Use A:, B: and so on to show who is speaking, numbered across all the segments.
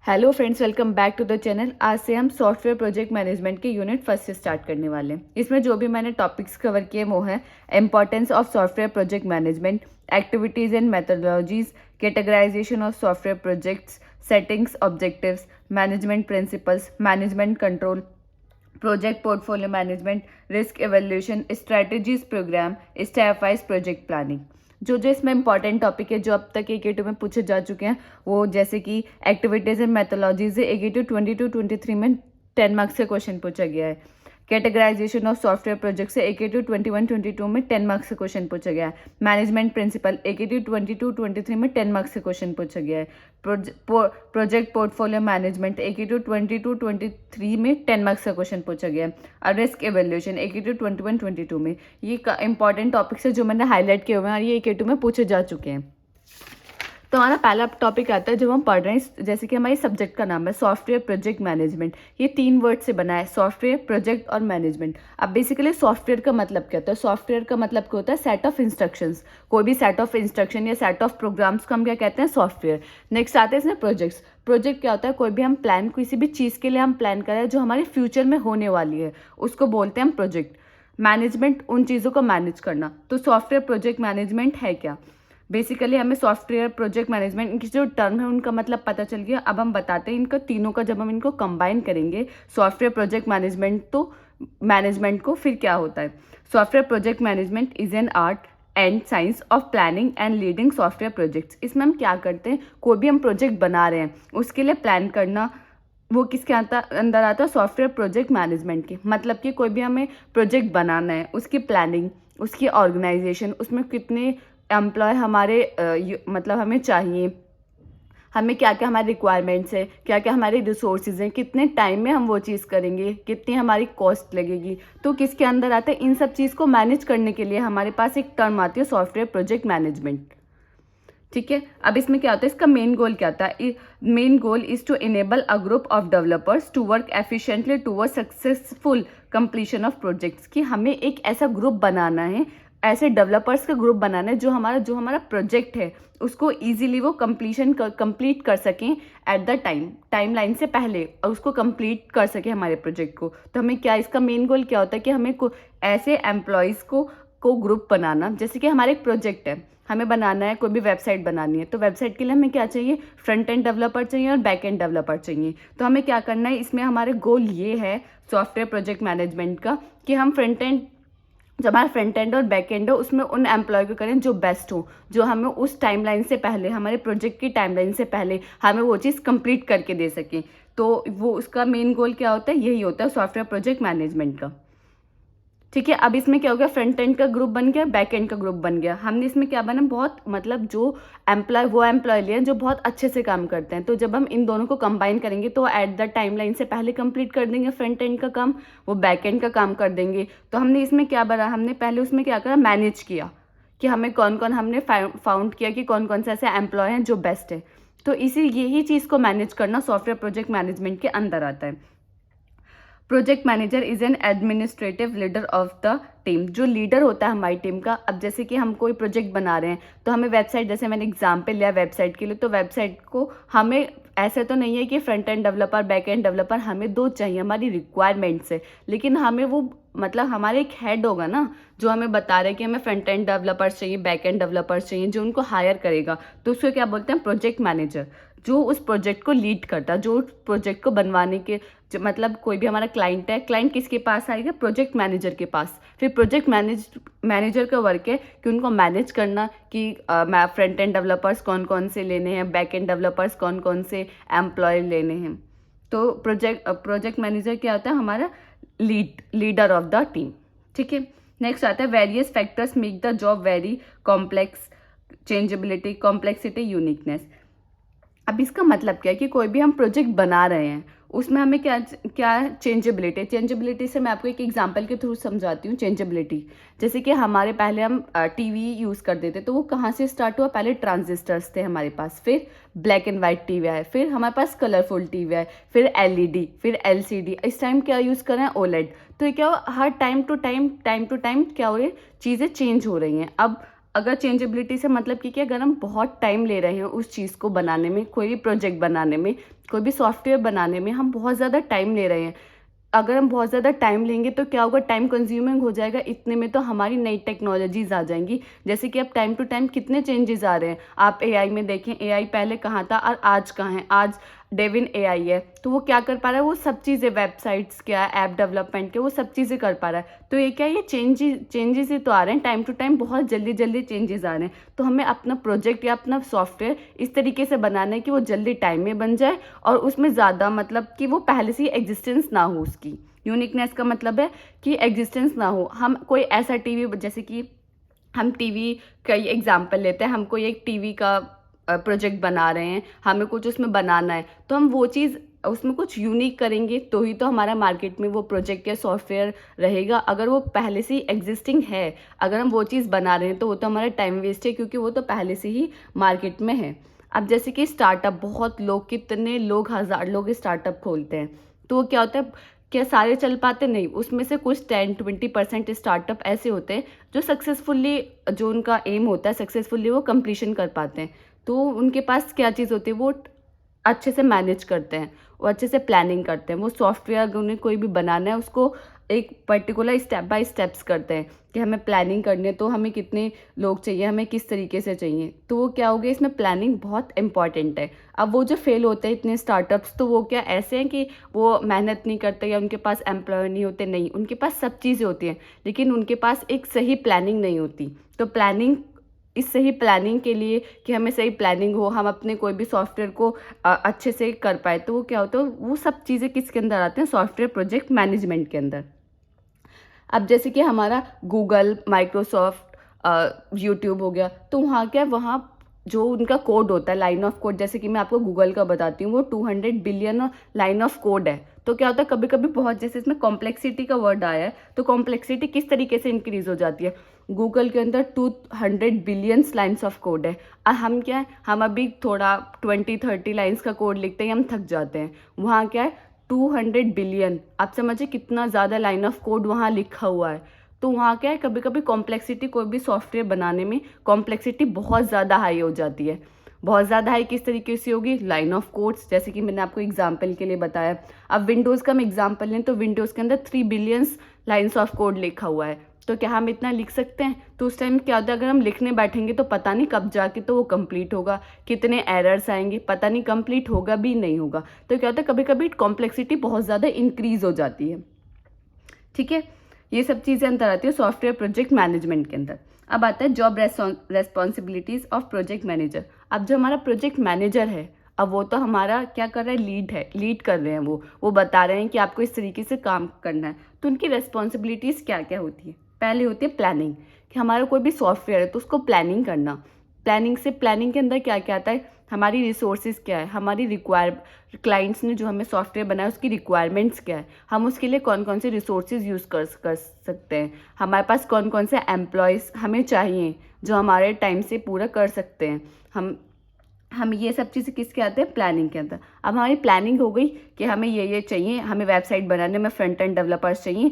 A: Hello friends, welcome back to the channel. आज से हम सॉफ्टवेयर प्रोजेक्ट मैनेजमेंट के यूनिट फर्स्ट से स्टार्ट करने वाले हैं। इसमें जो भी मैंने टॉपिक्स कवर किए वो है importance of software project management, activities and methodologies, categorisation of software projects, settings, objectives, management principles, management control, project portfolio management, risk evaluation, strategies programme, step wise project planning. जो जो इसमें important topic है जो अब तक AK2 में पूछे जा चुके हैं वो जैसे कि एक्टिविटीज़ एंड मैथोलॉजीज AK2 22-23 में 10 मार्क्स से क्वेश्चन पूछा गया है। कैटेगराइजेशन ऑफ सॉफ्टवेयर प्रोजेक्ट से AK2 21-22 में 10 मार्क्स से क्वेश्चन पूछा गया है। मैनेजमेंट प्रिंसिपल AK2 22-23 में 10 मार्क्स से क्वेश्चन पूछा गया है। प्रोजेक्ट पोर्टफोलियो मैनेजमेंट AK2 22-23 में 10 मार्क्स का क्वेश्चन पूछा गया है। और रिस्क एवेल्यूशन AK2 21-22 में। ये इंपॉर्टेंट टॉपिक्स है जो मैंने हाईलाइट किए हुए हैं और ये AK2 में पूछे जा चुके हैं। तो हमारा पहला टॉपिक आता है जब हम पढ़ रहे हैं, जैसे कि हमारी सब्जेक्ट का नाम है सॉफ्टवेयर प्रोजेक्ट मैनेजमेंट। ये 3 वर्ड से बना है, सॉफ्टवेयर, प्रोजेक्ट और मैनेजमेंट। अब बेसिकली सॉफ्टवेयर का मतलब क्या होता है? सॉफ्टवेयर का मतलब क्या होता है? Set of instructions. कोई भी सेट ऑफ इंस्ट्रक्शन या सेट ऑफ प्रोग्राम्स को हम क्या कहते हैं? सॉफ्टवेयर। नेक्स्ट आते हैं इसमें प्रोजेक्ट्स। प्रोजेक्ट क्या होता है? कोई भी हम प्लान, किसी भी चीज़ के लिए हम प्लान कर रहे हैं जो हमारे फ्यूचर में होने वाली है, उसको बोलते हैं हम प्रोजेक्ट। मैनेजमेंट, उन चीज़ों को मैनेज करना। तो सॉफ्टवेयर प्रोजेक्ट मैनेजमेंट है क्या? बेसिकली हमें सॉफ्टवेयर प्रोजेक्ट मैनेजमेंट, इनकी जो टर्म है उनका मतलब पता चल गया। अब हम बताते हैं इनका तीनों का, जब हम इनको कंबाइन करेंगे सॉफ्टवेयर प्रोजेक्ट मैनेजमेंट तो मैनेजमेंट को, फिर क्या होता है? Software project management is an art and science of planning and leading software projects. इसमें हम क्या करते हैं? कोई भी हम प्रोजेक्ट बना रहे हैं उसके लिए प्लान करना, वो किसके अंदर आता है? सॉफ्टवेयर प्रोजेक्ट मैनेजमेंट के। मतलब कि कोई भी हमें प्रोजेक्ट बनाना है, उसकी प्लानिंग, उसकी ऑर्गेनाइजेशन, उसमें कितने एम्प्लॉय हमारे मतलब हमें चाहिए, हमें क्या क्या हमारे रिक्वायरमेंट्स है, क्या क्या हमारे रिसोर्सेज हैं, कितने टाइम में हम वो चीज़ करेंगे, कितनी हमारी कॉस्ट लगेगी, तो किसके अंदर आता है? इन सब चीज़ को मैनेज करने के लिए हमारे पास एक टर्म आती है सॉफ्टवेयर प्रोजेक्ट मैनेजमेंट। ठीक है। अब इसमें क्या होता है? इसका मेन गोल क्या होता है? Main goal is to enable a group of developers to work efficiently toward successful completion of projects. कि हमें एक ऐसा ग्रुप बनाना है, ऐसे डेवलपर्स का ग्रुप बनाना है जो हमारा प्रोजेक्ट है उसको इजीली वो कंप्लीट कर सकें एट द टाइम लाइन से पहले, और उसको कंप्लीट कर सके हमारे प्रोजेक्ट को। तो हमें क्या, इसका मेन गोल क्या होता है कि हमें ऐसे एम्प्लॉयज़ को ग्रुप बनाना। जैसे कि हमारे एक प्रोजेक्ट है, हमें बनाना है, कोई भी वेबसाइट बनानी है, तो वेबसाइट के लिए हमें क्या चाहिए? फ्रंट एंड डेवलपर चाहिए और बैक एंड डेवलपर चाहिए। तो हमें क्या करना है? इसमें हमारे गोल ये है सॉफ्टवेयर प्रोजेक्ट मैनेजमेंट का कि हम फ्रंट एंड, जब हमारा फ्रंट एंड और बैक एंड हो उसमें उन एम्प्लॉय को करें जो बेस्ट हो, जो हमें उस टाइमलाइन से पहले, हमारे प्रोजेक्ट की टाइमलाइन से पहले हमें वो चीज़ कंप्लीट करके दे सकें। तो वो उसका मेन गोल क्या होता है? यही होता है सॉफ्टवेयर प्रोजेक्ट मैनेजमेंट का। ठीक है। अब इसमें क्या हो गया? फ्रंट एंड का ग्रुप बन गया, बैक एंड का ग्रुप बन गया। हमने इसमें क्या बना? बहुत मतलब जो एम्प्लॉय लिए जो बहुत अच्छे से काम करते हैं। तो जब हम इन दोनों को कंबाइन करेंगे तो एट द टाइमलाइन से पहले कंप्लीट कर देंगे फ्रंट एंड का काम, वो बैक एंड का काम कर देंगे। तो हमने इसमें क्या बना? हमने पहले उसमें क्या करा? मैनेज किया कि हमें कौन कौन, हमने फाउंड किया कि कौन कौन से ऐसे एम्प्लॉय हैं जो बेस्ट है। तो इसी यही चीज़ को मैनेज करना सॉफ्टवेयर प्रोजेक्ट मैनेजमेंट के अंदर आता है। Project manager is an administrative leader of the team. जो लीडर होता है हमारी टीम का, अब जैसे कि हम कोई प्रोजेक्ट बना रहे हैं तो हमें वेबसाइट, जैसे मैंने एग्जांपल लिया वेबसाइट के लिए, तो वेबसाइट को हमें, ऐसे तो नहीं है कि front end developer back end developer, हमें 2 चाहिए, हमारी रिक्वायरमेंट्स है। लेकिन हमें वो, मतलब हमारे एक हेड होगा ना जो हमें बता रहे कि हमें फ्रंट एंड डेवलपर्स चाहिए, बैक एंड डेवलपर्स चाहिए, जो उनको हायर करेगा। तो उसको क्या बोलते हैं? Project manager. जो उस प्रोजेक्ट को लीड करता है, जो प्रोजेक्ट को बनवाने के, मतलब कोई भी हमारा क्लाइंट है, क्लाइंट किसके पास आएगा? प्रोजेक्ट मैनेजर के पास। फिर प्रोजेक्ट मैनेजर का वर्क है कि उनको मैनेज करना कि फ्रंट एंड डेवलपर्स कौन कौन से लेने हैं, बैक एंड डेवलपर्स कौन कौन से एम्प्लॉय लेने हैं। तो प्रोजेक्ट मैनेजर क्या होता है? हमारा लीडर ऑफ द टीम। ठीक है। नेक्स्ट आता है various factors make the job very complex, changeability, complexity, uniqueness. अब इसका मतलब क्या है कि कोई भी हम प्रोजेक्ट बना रहे हैं उसमें हमें क्या क्या चेंजेबिलिटी से मैं आपको एक एग्जांपल के थ्रू समझाती हूँ। चेंजेबिलिटी जैसे कि हमारे पहले हम टीवी यूज़ करते थे, तो वो कहाँ से स्टार्ट हुआ? पहले ट्रांजिस्टर्स थे हमारे पास, फिर ब्लैक एंड वाइट टीवी आए, फिर हमारे पास कलरफुल टीवी आए, फिर एलईडी, फिर एलसीडी, इस टाइम क्या यूज़ कर रहे हैं? ओलेड। तो ये क्या हो, हर टाइम टू टाइम क्या हो रही है? चीज़ें चेंज हो रही हैं। अब अगर चेंजेबिलिटी से मतलब कि अगर हम बहुत टाइम ले रहे हैं उस चीज़ को बनाने में, कोई भी प्रोजेक्ट बनाने में, कोई भी सॉफ्टवेयर बनाने में हम बहुत ज़्यादा टाइम ले रहे हैं, अगर हम बहुत ज़्यादा टाइम लेंगे तो क्या होगा, टाइम कंज्यूमिंग हो जाएगा। इतने में तो हमारी नई टेक्नोलॉजीज आ जाएंगी, जैसे कि अब टाइम टू टाइम कितने चेंजेस आ रहे हैं। आप एआई में देखें, एआई पहले कहाँ था और आज कहाँ है। आज डेविन एआई है, तो वो क्या कर पा रहा है, वो सब चीज़ें, वेबसाइट्स क्या, ऐप डेवलपमेंट के, वो सब चीज़ें कर पा रहा है। तो ये क्या, ये चेंजेस ही तो आ रहे हैं, टाइम टू टाइम बहुत जल्दी जल्दी चेंजेस आ रहे हैं। तो हमें अपना प्रोजेक्ट या अपना सॉफ्टवेयर इस तरीके से बनाना है कि वो जल्दी टाइम में बन जाए और उसमें ज़्यादा मतलब कि वो पहले से ही एग्जिस्टेंस ना हो उसकी। यूनिकनेस का मतलब है कि एग्जिस्टेंस ना हो। हम कोई ऐसा टीवी, जैसे कि हम टीवी का एग्जांपल लेते हैं, हम कोई एक टीवी का प्रोजेक्ट बना रहे हैं, हमें कुछ उसमें बनाना है, तो हम वो चीज़ उसमें कुछ यूनिक करेंगे तो ही तो हमारा मार्केट में वो प्रोजेक्ट या सॉफ्टवेयर रहेगा। अगर वो पहले से ही एग्जिस्टिंग है, अगर हम वो चीज़ बना रहे हैं, तो वो तो हमारा टाइम वेस्ट है, क्योंकि वो तो पहले से ही मार्केट में है। अब जैसे कि स्टार्टअप, बहुत लोग, कितने लोग, 1000 लोग स्टार्टअप खोलते हैं, तो वो क्या होता है, क्या सारे चल पाते, नहीं, उसमें से कुछ 10-20% स्टार्टअप ऐसे होते हैं जो सक्सेसफुली, जो उनका एम होता है सक्सेसफुली वो कंप्लीशन कर पाते हैं। तो उनके पास क्या चीज़ होती है, वो अच्छे से मैनेज करते हैं, वो अच्छे से प्लानिंग करते हैं। वो सॉफ्टवेयर अगर उन्हें कोई भी बनाना है, उसको एक पर्टिकुलर स्टेप बाय स्टेप्स करते हैं कि हमें प्लानिंग करनी है, तो हमें कितने लोग चाहिए, हमें किस तरीके से चाहिए। तो वो क्या हो गया, इसमें प्लानिंग बहुत इंपॉर्टेंट है। अब वो जो फेल होते हैं इतने स्टार्टअप्स, तो वो क्या ऐसे हैं कि वो मेहनत नहीं करते या उनके पास एम्प्लॉय नहीं होते, नहीं, उनके पास सब चीज़ें होती हैं, लेकिन उनके पास एक सही प्लानिंग नहीं होती। तो प्लानिंग, इस सही प्लानिंग के लिए, कि हमें सही प्लानिंग हो, हम अपने कोई भी सॉफ्टवेयर को अच्छे से कर पाए, तो वो क्या होता है, वो सब चीज़ें किसके अंदर आते हैं, सॉफ्टवेयर प्रोजेक्ट मैनेजमेंट के अंदर। अब जैसे कि हमारा गूगल, माइक्रोसॉफ्ट, यूट्यूब हो गया, तो वहाँ क्या है, वहाँ जो उनका कोड होता है, लाइन ऑफ कोड, जैसे कि मैं आपको गूगल का बताती हूँ, वो 200 बिलियन लाइन ऑफ कोड है। तो क्या होता है, कभी कभी बहुत, जैसे इसमें कॉम्प्लेक्सिटी का वर्ड आया है, तो कॉम्प्लेक्सिटी किस तरीके से इंक्रीज हो जाती है। गूगल के अंदर 200 बिलियंस लाइन्स ऑफ कोड है, और हम क्या है, हम अभी थोड़ा 20-30 लाइन्स का कोड लिखते हैं, हम थक जाते हैं। वहाँ क्या है, 200 बिलियन, आप समझिए कितना ज़्यादा लाइन ऑफ कोड वहाँ लिखा हुआ है। तो वहाँ क्या है, कभी कभी कॉम्प्लेक्सिटी, कोई भी सॉफ्टवेयर बनाने में कॉम्प्लेक्सिटी बहुत ज़्यादा हाई हो जाती है। बहुत ज़्यादा हाई किस तरीके से होगी, लाइन ऑफ कोड्स, जैसे कि मैंने आपको एग्जांपल के लिए बताया। अब विंडोज़ का हम एग्जांपल लें, तो विंडोज़ के अंदर 3 बिलियंस लाइन्स ऑफ कोड लिखा हुआ है। तो क्या हम इतना लिख सकते हैं? तो उस टाइम क्या होता है, अगर हम लिखने बैठेंगे तो पता नहीं कब जाके तो वो कंप्लीट होगा, कितने एरर्स आएंगे, पता नहीं कंप्लीट होगा भी नहीं होगा। तो क्या होता है, कभी कभी कॉम्प्लेक्सिटी बहुत ज़्यादा इंक्रीज हो जाती है। ठीक है, ये सब चीज़ें अंदर आती है सॉफ्टवेयर प्रोजेक्ट मैनेजमेंट के अंदर। अब आता है job responsibilities of project manager. अब जो हमारा प्रोजेक्ट मैनेजर है, अब वो तो हमारा क्या कर रहा है, लीड कर रहे हैं, वो बता रहे हैं कि आपको इस तरीके से काम करना है। तो उनकी रेस्पॉन्सिबिलिटीज़ क्या क्या होती है? पहले होती है प्लानिंग, कि हमारा कोई भी सॉफ्टवेयर है तो उसको प्लानिंग करना। प्लानिंग के अंदर क्या क्या आता है, हमारी रिसोर्सेज क्या है, हमारी क्लाइंट्स ने जो हमें सॉफ्टवेयर बनाया उसकी रिक्वायरमेंट्स क्या है, हम उसके लिए कौन कौन से रिसोर्सेज यूज़ कर सकते हैं, हमारे पास कौन कौन से एम्प्लॉयज़ हमें चाहिए जो हमारे टाइम से पूरा कर सकते हैं। हम ये सब चीज़ें किसके आते हैं, प्लानिंग के अंदर। अब हमारी प्लानिंग हो गई कि हमें ये चाहिए, हमें वेबसाइट बनाने में फ्रंट एंड डेवलपर्स चाहिए,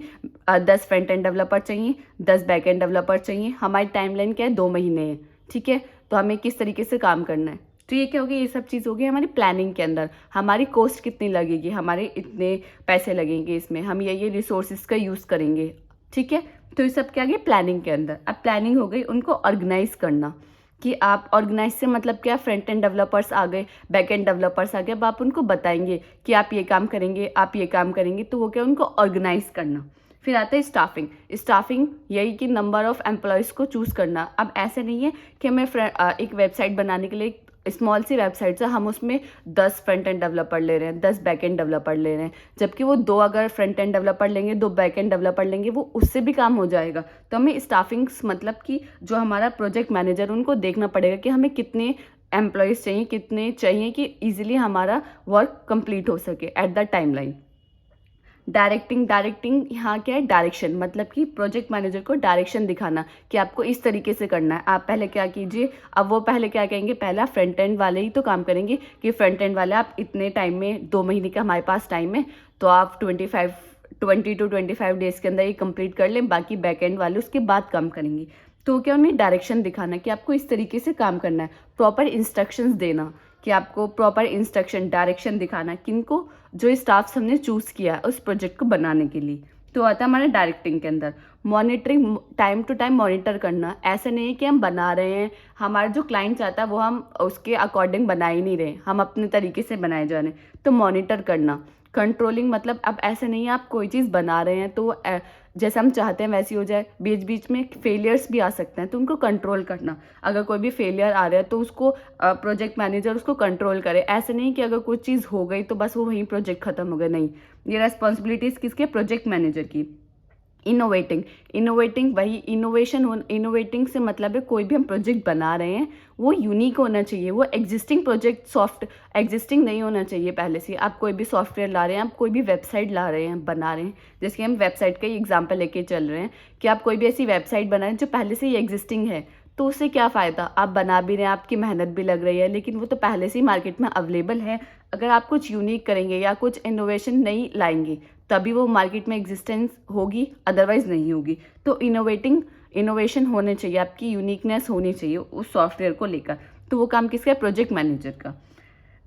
A: 10 फ्रंट एंड डेवलपर चाहिए, 10 बैक एंड डेवलपर चाहिए, हमारी टाइमलाइन क्या है, 2 महीने है। ठीक है, तो हमें किस तरीके से काम करना है। तो ये क्या होगी, ये सब चीज़ होगी हमारी प्लानिंग के अंदर। हमारी कॉस्ट कितनी लगेगी, हमारे इतने पैसे लगेंगे इसमें, हम ये रिसोर्सेज का यूज़ करेंगे। ठीक है, तो ये सब क्या गया प्लानिंग के अंदर। अब प्लानिंग हो गई उनको ऑर्गेनाइज करना, कि आप ऑर्गेनाइज से मतलब क्या, फ्रंट एंड डेवलपर्स आ गए, बैक एंड डेवलपर्स आ गए, अब आप उनको बताएंगे कि आप ये काम करेंगे, आप ये काम करेंगे, तो वो क्या, उनको ऑर्गेनाइज करना। फिर आता है स्टाफिंग यही कि नंबर ऑफ एम्प्लॉयज़ को चूज़ करना। अब ऐसे नहीं है कि हमें एक वेबसाइट बनाने के लिए, स्मॉल सी वेबसाइट है, हम उसमें 10 फ्रंट एंड डेवलपर ले रहे हैं, 10 बैक एंड डेवलपर ले रहे हैं, जबकि वो 2 अगर फ्रंट एंड डेवलपर लेंगे, 2 बैक एंड डेवलपर लेंगे, वो उससे भी काम हो जाएगा। तो हमें स्टाफिंग्स मतलब कि जो हमारा प्रोजेक्ट मैनेजर, उनको देखना पड़ेगा कि हमें कितने एम्प्लॉयज़ चाहिए, कितने चाहिए कि ईजिली हमारा वर्क कंप्लीट हो सके एट द टाइमलाइन। डायरेक्टिंग यहाँ क्या है, डायरेक्शन मतलब कि प्रोजेक्ट मैनेजर को डायरेक्शन दिखाना कि आपको इस तरीके से करना है, आप पहले क्या कीजिए। अब वो पहले क्या कहेंगे, पहला फ्रंट एंड वाले ही तो काम करेंगे कि फ्रंट एंड वाले आप इतने टाइम में, 2 महीने का हमारे पास टाइम है, तो आप 20 to 25 डेज़ के अंदर ये कंप्लीट कर लें, बाकी बैक एंड वाले उसके बाद काम करेंगे। तो क्या उन्हें डायरेक्शन दिखाना कि आपको इस तरीके से काम करना है, प्रॉपर इंस्ट्रक्शंस देना कि आपको प्रॉपर इंस्ट्रक्शन डायरेक्शन दिखाना किनको, जो स्टाफ्स हमने चूज़ किया है उस प्रोजेक्ट को बनाने के लिए। तो आता है हमारा डायरेक्टिंग के अंदर। Monitoring, time to time monitor करना। ऐसा नहीं है कि हम बना रहे हैं, हमारा जो क्लाइंट चाहता है वो हम उसके अकॉर्डिंग बना ही नहीं रहे, हम अपने तरीके से बनाए जा रहे हैं, तो मॉनिटर करना। कंट्रोलिंग मतलब अब ऐसा नहीं है आप कोई चीज़ बना रहे हैं तो जैसे हम चाहते हैं वैसी हो जाए, बीच बीच में फेलियर्स भी आ सकते हैं तो उनको कंट्रोल करना। अगर कोई भी फेलियर आ रहा है तो उसको प्रोजेक्ट मैनेजर उसको कंट्रोल करे। ऐसा नहीं कि अगर कोई चीज़ हो गई तो बस वो वहीं प्रोजेक्ट खत्म हो गया, नहीं, ये रेस्पॉन्सिबिलिटीज़ किसके, प्रोजेक्ट मैनेजर की। इनोवेटिंग वही इनोवेटिंग से मतलब है कोई भी हम प्रोजेक्ट बना रहे हैं वो यूनिक होना चाहिए, वो एग्जिस्टिंग प्रोजेक्ट एग्जिस्टिंग नहीं होना चाहिए पहले से। आप कोई भी सॉफ्टवेयर ला रहे हैं, आप कोई भी वेबसाइट ला रहे हैं, बना रहे हैं, जैसे कि हम वेबसाइट का ही एग्जांपल लेके चल रहे हैं कि आप कोई भी ऐसी वेबसाइट बना रहे हैं जो पहले से ही एग्जिस्टिंग है, तो उससे क्या फ़ायदा, आप बना भी रहे हैं, आपकी मेहनत भी लग रही है, लेकिन वो तो पहले से ही मार्केट में अवेलेबल है। अगर आप कुछ यूनिक करेंगे या कुछ इनोवेशन नहीं लाएंगे तभी वो मार्केट में एग्जिस्टेंस होगी, अदरवाइज नहीं होगी। तो इनोवेशन होने चाहिए, आपकी यूनिकनेस होनी चाहिए उस सॉफ्टवेयर को लेकर। तो वो काम किसका है, प्रोजेक्ट मैनेजर का।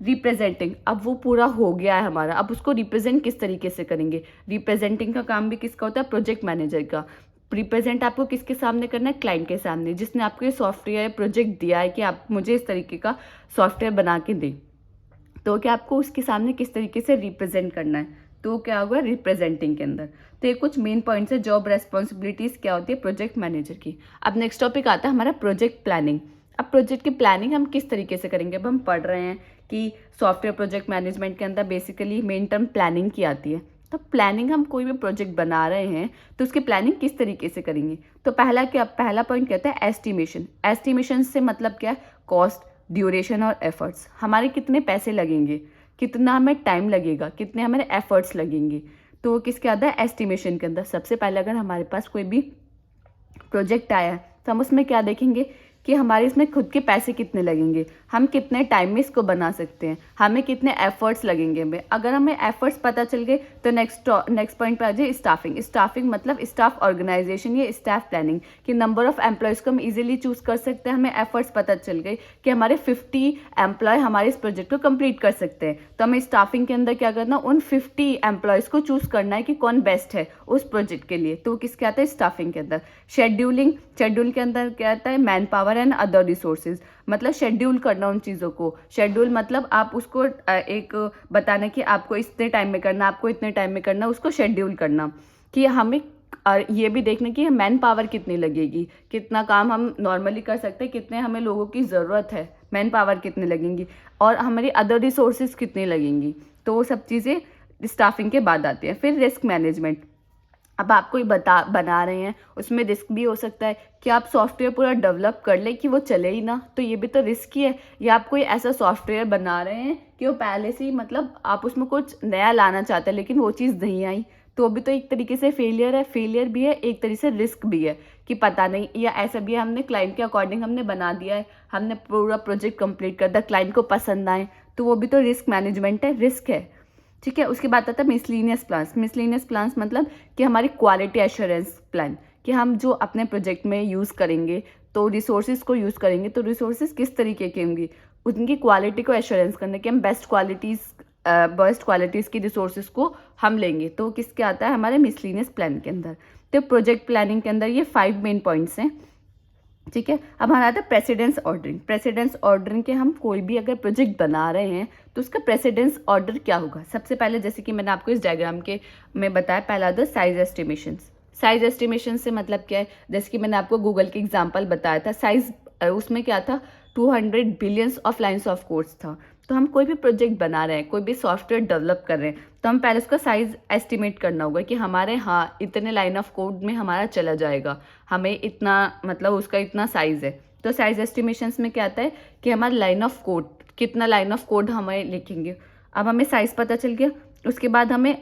A: रिप्रेजेंटिंग, अब वो पूरा हो गया है हमारा, अब उसको रिप्रेजेंट किस तरीके से करेंगे। रिप्रेजेंटिंग का काम भी किसका होता है, प्रोजेक्ट मैनेजर का। रिप्रेजेंट आपको किसके सामने करना है, क्लाइंट के सामने, जिसने आपको ये सॉफ्टवेयर प्रोजेक्ट दिया है कि आप मुझे इस तरीके का सॉफ्टवेयर बना के दें। तो क्या आपको उसके सामने किस तरीके से रिप्रेजेंट करना है, तो क्या होगा रिप्रेजेंटिंग के अंदर। तो ये कुछ मेन पॉइंट्स है, जॉब रेस्पॉन्सिबिलिटीज़ क्या होती है प्रोजेक्ट मैनेजर की। अब नेक्स्ट टॉपिक आता है हमारा प्रोजेक्ट प्लानिंग। अब प्रोजेक्ट की प्लानिंग हम किस तरीके से करेंगे। अब हम पढ़ रहे हैं कि सॉफ्टवेयर प्रोजेक्ट मैनेजमेंट के अंदर बेसिकली मेन टर्म प्लानिंग की आती है। तो प्लानिंग, हम कोई भी प्रोजेक्ट बना रहे हैं तो उसकी प्लानिंग किस तरीके से करेंगे। तो पहला पॉइंट कहता है एस्टिमेशन। एस्टिमेशन से मतलब क्या है, कॉस्ट, ड्यूरेशन और एफर्ट्स। हमारे कितने पैसे लगेंगे, कितना हमें टाइम लगेगा, कितने हमारे एफर्ट्स लगेंगे, तो किसके आता है, एस्टिमेशन के अंदर। सबसे पहले अगर हमारे पास कोई भी प्रोजेक्ट आया है तो हम उसमें क्या देखेंगे कि हमारे इसमें खुद के पैसे कितने लगेंगे, हम कितने टाइम में इसको बना सकते हैं, हमें कितने एफर्ट्स लगेंगे हमें। अगर हमें एफर्ट्स पता चल गए तो नेक्स्ट पॉइंट पे आ जाए स्टाफिंग। स्टाफिंग मतलब स्टाफ ऑर्गेनाइजेशन या स्टाफ प्लानिंग कि नंबर ऑफ एम्प्लॉयज़ को हम इजीली चूज़ कर सकते हैं। हमें एफर्ट्स पता चल गए कि हमारे 50 एम्प्लॉय हमारे इस प्रोजेक्ट को कंप्लीट कर सकते हैं, तो हमें स्टाफिंग के अंदर क्या करना, उन 50 एम्प्लॉयज़ को चूज़ करना है कि कौन बेस्ट है उस प्रोजेक्ट के लिए। तो किसके आता है, स्टाफिंग के अंदर। शेड्यूल के अंदर क्या आता है, man power and other resources, मतलब शेड्यूल करना उन चीज़ों को। शेड्यूल मतलब आप उसको एक बताना कि आपको इतने टाइम में करना, आपको इतने टाइम में करना, उसको शेड्यूल करना। कि हमें ये भी देखना कि मैन पावर कितनी लगेगी, कितना काम हम नॉर्मली कर सकते हैं, कितने हमें लोगों की ज़रूरत है, मैन पावर कितनी लगेंगी, और हमारी अदर रिसोर्सेज कितनी लगेंगी। तो वो सब चीज़ें स्टाफिंग के बाद आती हैं। फिर रिस्क मैनेजमेंट। अब आप कोई बना रहे हैं, उसमें रिस्क भी हो सकता है कि आप सॉफ्टवेयर पूरा डेवलप कर लें कि वो चले ही ना, तो ये भी तो रिस्क ही है। या आप कोई ऐसा सॉफ्टवेयर बना रहे हैं कि वो पहले से ही मतलब आप उसमें कुछ नया लाना चाहते हैं लेकिन वो चीज़ नहीं आई, तो भी तो एक तरीके से फेलियर है। फेलियर भी है, एक तरीके से रिस्क भी है कि पता नहीं, या ऐसा भी है हमने क्लाइंट के अकॉर्डिंग हमने बना दिया है, हमने पूरा प्रोजेक्ट कंप्लीट कर दिया, क्लाइंट को पसंद आए, तो वो भी तो रिस्क मैनेजमेंट है, रिस्क है। ठीक है, उसके बाद आता है मिसलिनियस प्लान्स। मिसलिनियस प्लान्स मतलब कि हमारी क्वालिटी एश्योरेंस प्लान, कि हम जो अपने प्रोजेक्ट में यूज़ करेंगे तो रिसोर्सेज को यूज़ करेंगे, तो रिसोर्सेज किस तरीके के होंगे, उनकी क्वालिटी को एश्योरेंस करने कि हम बेस्ट क्वालिटीज़ की रिसोर्सेज को हम लेंगे। तो किसके आता है, हमारे मिसलिनियस प्लान के अंदर। तो प्रोजेक्ट प्लानिंग के अंदर ये 5 मेन पॉइंट्स हैं। ठीक है, अब हमारा आता है प्रेसिडेंस ऑर्डरिंग। प्रेसिडेंस ऑर्डरिंग के हम कोई भी अगर प्रोजेक्ट बना रहे हैं तो उसका प्रेसिडेंस ऑर्डर क्या होगा। सबसे पहले जैसे कि मैंने आपको इस डायग्राम के में बताया, पहला था साइज एस्टिमेशंस। साइज एस्टिमेशन से मतलब क्या है, जैसे कि मैंने आपको गूगल के एग्जांपल बताया था, साइज उसमें क्या था, 200 billions of lines of codes था। तो हम कोई भी प्रोजेक्ट बना रहे हैं, कोई भी सॉफ्टवेयर डेवलप कर रहे हैं, तो हम पहले उसका साइज एस्टिमेट करना होगा कि हमारे इतने लाइन ऑफ कोड में हमारा चला जाएगा, हमें इतना मतलब उसका इतना साइज है। तो साइज एस्टिमेशंस में क्या आता है कि हमारा लाइन ऑफ कोड, कितना लाइन ऑफ कोड हमें लिखेंगे। अब हमें साइज पता चल गया, उसके बाद हमें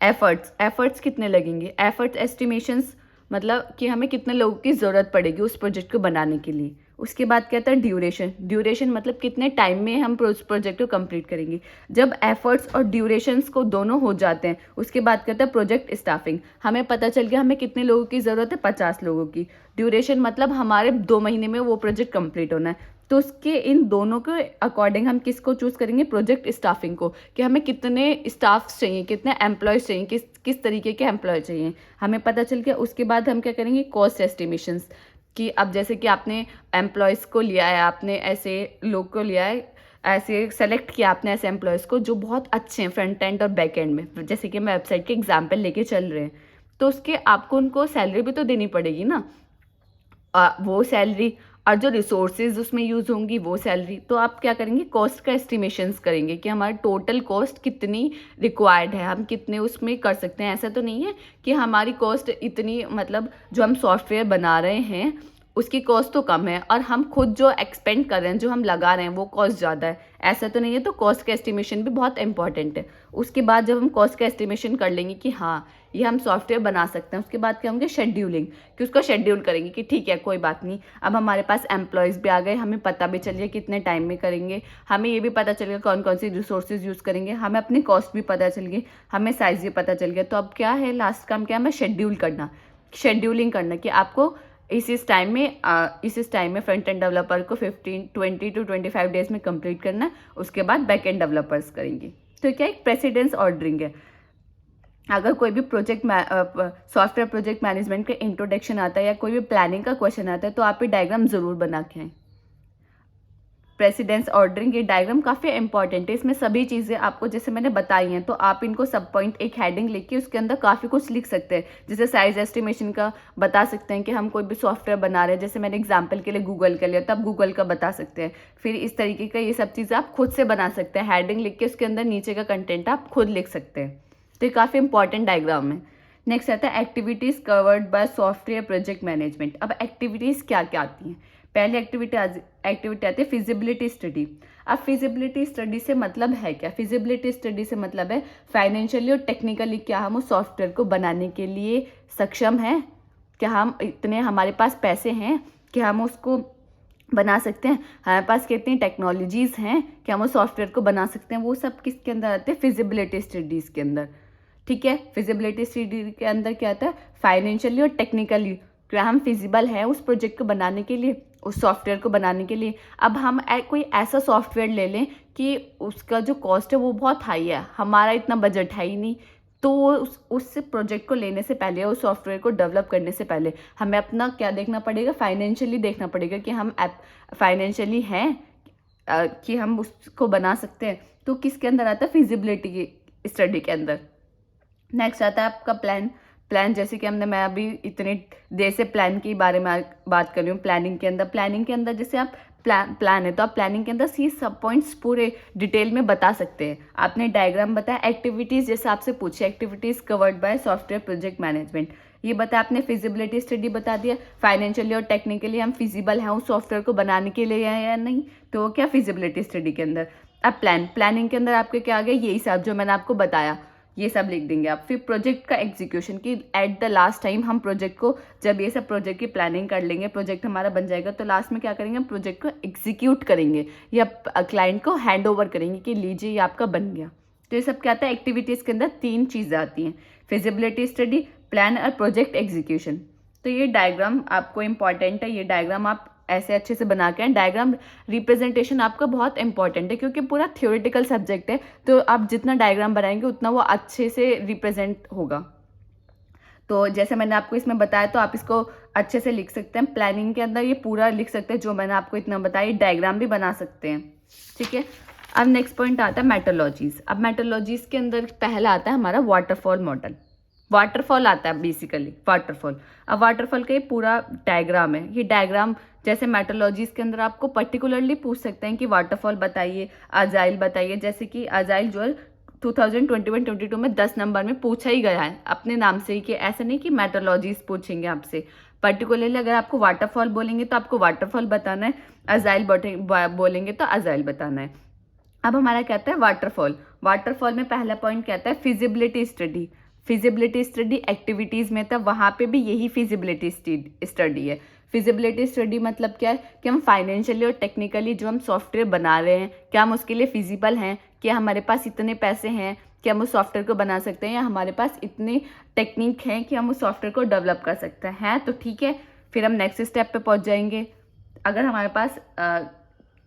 A: एफर्ट्स कितने लगेंगे। एफर्ट्स एस्टिमेशंस मतलब कि हमें कितने लोगों की ज़रूरत पड़ेगी उस प्रोजेक्ट को बनाने के लिए, उसके बाद कहता है ड्यूरेशन। ड्यूरेशन मतलब कितने टाइम में हम प्रोजेक्ट को कंप्लीट करेंगे। जब एफर्ट्स और ड्यूरेशंस को दोनों हो जाते हैं उसके बाद कहता है प्रोजेक्ट स्टाफिंग। हमें पता चल गया हमें कितने लोगों की ज़रूरत है, 50 लोगों की। ड्यूरेशन मतलब हमारे 2 महीने में वो प्रोजेक्ट कंप्लीट होना है। तो उसके इन दोनों के अकॉर्डिंग हम किसको चूज़ करेंगे, प्रोजेक्ट स्टाफिंग को, कि हमें कितने स्टाफ्स चाहिए, कितने एम्प्लॉयज़ चाहिए, किस तरीके के एम्प्लॉय चाहिए, हमें पता चल गया। उसके बाद हम क्या करेंगे, कॉस्ट एस्टिमेशंस, कि अब जैसे कि आपने एम्प्लॉयज़ को लिया है, आपने ऐसे लोग को लिया है, ऐसे सेलेक्ट किया आपने ऐसे एम्प्लॉयज़ को जो बहुत अच्छे हैं फ्रंट एंड और बैक एंड में, जैसे कि हम वेबसाइट के एग्जाम्पल लेके चल रहे हैं, तो उसके आपको उनको सैलरी भी तो देनी पड़ेगी ना। वो सैलरी और जो रिसोर्सेज उसमें यूज़ होंगी वो सैलरी। तो आप क्या करेंगे, कॉस्ट का एस्टिमेशंस करेंगे कि हमारी टोटल कॉस्ट कितनी रिक्वायर्ड है, हम कितने उसमें कर सकते हैं। ऐसा तो नहीं है कि हमारी कॉस्ट इतनी, मतलब जो हम सॉफ्टवेयर बना रहे हैं उसकी कॉस्ट तो कम है और हम खुद जो एक्सपेंड कर रहे हैं, जो हम लगा रहे हैं वो कॉस्ट ज़्यादा है, ऐसा तो नहीं है। तो कॉस्ट का एस्टिमेशन भी बहुत इंपॉर्टेंट है। उसके बाद जब हम कॉस्ट का एस्टिमेशन कर लेंगे कि हाँ ये हम सॉफ्टवेयर बना सकते हैं, उसके बाद क्या होंगे, शेड्यूलिंग, कि उसको शेड्यूल करेंगे कि ठीक है कोई बात नहीं, अब हमारे पास एम्प्लॉयज़ भी आ गए, हमें पता भी चल गया कितने टाइम में करेंगे, हमें ये भी पता चल गया कौन कौन सी रिसोर्सेज यूज़ करेंगे, हमें अपनी कॉस्ट भी पता चल गई, हमें साइज़ भी पता चल गया। तो अब क्या है, लास्ट काम क्या है, हमें शेड्यूल करना, शेड्यूलिंग करना, कि आपको इस टाइम में फ्रंट एंड डेवलपर को 20 to 25 डेज में कंप्लीट करना है। उसके बाद बैक एंड डेवलपर्स करेंगे। तो क्या एक प्रेसिडेंस ऑर्डरिंग है। अगर कोई भी सॉफ्टवेयर प्रोजेक्ट मैनेजमेंट का इंट्रोडक्शन आता है या कोई भी प्लानिंग का क्वेश्चन आता है तो आप ये डायग्राम ज़रूर बना के आएँ। प्रेसिडेंस ऑर्डरिंग, ये डायग्राम काफ़ी इंपॉर्टेंट है। इसमें सभी चीज़ें आपको जैसे मैंने बताई हैं, तो आप इनको सब पॉइंट एक हेडिंग लिख के उसके अंदर काफ़ी कुछ लिख सकते हैं। जैसे साइज एस्टिमेशन का बता सकते हैं कि हम कोई भी सॉफ्टवेयर बना रहे हैं, जैसे मैंने एग्जांपल के लिए गूगल का लिया, तब गूगल का बता सकते हैं। फिर इस तरीके का ये सब चीज़ें आप खुद से बना सकते हैं। हेडिंग लिख के उसके अंदर नीचे का कंटेंट आप खुद लिख सकते हैं। तो ये काफ़ी इंपॉर्टेंट डायग्राम है। नेक्स्ट आता है activities covered by software project management. अब एक्टिविटीज़ क्या क्या आती हैं। पहली एक्टिविटी आती है फिजिबिलिटी स्टडी। अब फिजिबिलिटी स्टडी से मतलब है क्या, फिजिबिलिटी स्टडी से मतलब है फाइनेंशियली और टेक्निकली क्या हम उस सॉफ्टवेयर को बनाने के लिए सक्षम हैं, क्या हम इतने हमारे पास पैसे हैं कि हम उसको बना सकते हैं, हमारे पास कितनी टेक्नोलॉजीज़ हैं कि हम उस सॉफ्टवेयर को बना सकते हैं। वो सब किसके अंदर आते हैं, फिजिबिलिटी स्टडीज़ के अंदर। ठीक है, फिजिबिलिटी स्टडी के अंदर क्या आता है, फाइनेंशियली और टेक्निकली क्या हम फिजिबल है उस प्रोजेक्ट को बनाने के लिए, उस सॉफ्टवेयर को बनाने के लिए। अब हम कोई ऐसा सॉफ्टवेयर ले लें कि उसका जो कॉस्ट है वो बहुत हाई है, हमारा इतना बजट है ही नहीं, तो उस प्रोजेक्ट को लेने से पहले, उस सॉफ्टवेयर को डेवलप करने से पहले हमें अपना क्या देखना पड़ेगा, फाइनेंशियली देखना पड़ेगा कि हम फाइनेंशियली हैं कि हम उसको बना सकते हैं। तो किसके अंदर आता है, फिजिबिलिटी की स्टडी के अंदर। नेक्स्ट आता है आपका प्लान जैसे कि मैं अभी इतने देर से प्लान के बारे में बात कर रही हूँ। प्लानिंग के अंदर जैसे आप प्लान है तो आप प्लानिंग के अंदर सी सब पॉइंट्स पूरे डिटेल में बता सकते हैं। आपने डायग्राम बताया, एक्टिविटीज़ जैसे आपसे पूछे, activities covered by software project management, ये बताया आपने। फिजिबिलिटी स्टडी बता दिया, फाइनेंशियली और टेक्निकली हम फिजिबल हैं उस सॉफ्टवेयर को बनाने के लिए या नहीं, तो क्या फिजिबिलिटी स्टडी के अंदर। अब प्लानिंग के अंदर आपके क्या आ गया, यही सब जो मैंने आपको बताया ये सब लिख देंगे आप। फिर प्रोजेक्ट का एग्जीक्यूशन, की एट द लास्ट टाइम हम प्रोजेक्ट को, जब ये सब प्रोजेक्ट की प्लानिंग कर लेंगे, प्रोजेक्ट हमारा बन जाएगा, तो लास्ट में क्या करेंगे, हम प्रोजेक्ट को एग्जीक्यूट करेंगे या क्लाइंट को हैंड ओवर करेंगे कि लीजिए ये आपका बन गया। तो ये सब क्या आता है, एक्टिविटीज़ के अंदर 3 चीज़ें आती हैं, फिजिबिलिटी स्टडी, प्लान और प्रोजेक्ट एग्जीक्यूशन। तो ये डायग्राम आपको इंपॉर्टेंट है, ये डायग्राम आप ऐसे अच्छे से बना के आए। डायग्राम रिप्रेजेंटेशन आपका बहुत इंपॉर्टेंट है क्योंकि पूरा थ्योरेटिकल सब्जेक्ट है, तो आप जितना डायग्राम बनाएंगे उतना वो अच्छे से रिप्रेजेंट होगा। तो जैसे मैंने आपको इसमें बताया तो आप इसको अच्छे से लिख सकते हैं। प्लानिंग के अंदर ये पूरा लिख सकते हैं जो मैंने आपको इतना बताया, डायग्राम भी बना सकते हैं। ठीक है, अब नेक्स्ट पॉइंट आता है मेट्रोलॉजीज। अब मेट्रोलॉजीज के अंदर पहला आता है हमारा वाटरफॉल मॉडल। वाटरफॉल आता है बेसिकली, वाटरफॉल। अब वाटरफॉल का ये पूरा डायग्राम है। ये डायग्राम जैसे मेट्रोलॉजीज के अंदर आपको पर्टिकुलरली पूछ सकते हैं कि वाटरफॉल बताइए, आजाइल बताइए। जैसे कि आजाइल जो है 2021-22 में 10 नंबर में पूछा ही गया है अपने नाम से ही, कि ऐसा नहीं कि मेट्रोलॉजीज पूछेंगे आपसे। पर्टिकुलरली अगर आपको वाटरफॉल बोलेंगे तो आपको वाटरफॉल बताना है, आजाइल बोलेंगे तो आजाइल बताना है। अब हमारा कहता है वाटरफॉल में पहला पॉइंट कहता है feasibility study. Feasibility study activities में था, वहाँ पे भी यही फिजिबिलिटी स्टडी है। फिजिबिलिटी स्टडी मतलब क्या है कि हम फाइनेंशियली और टेक्निकली जो हम सॉफ्टवेयर बना रहे हैं क्या हम उसके लिए फिजिबल हैं, क्या हमारे पास इतने पैसे हैं कि हम उस सॉफ्टवेयर को बना सकते हैं, या हमारे पास इतनी टेक्निक है कि हम उस सॉफ्टवेयर को डेवलप कर सकते हैं। तो ठीक है, फिर हम नेक्स्ट स्टेप पे पहुंच जाएंगे। अगर हमारे पास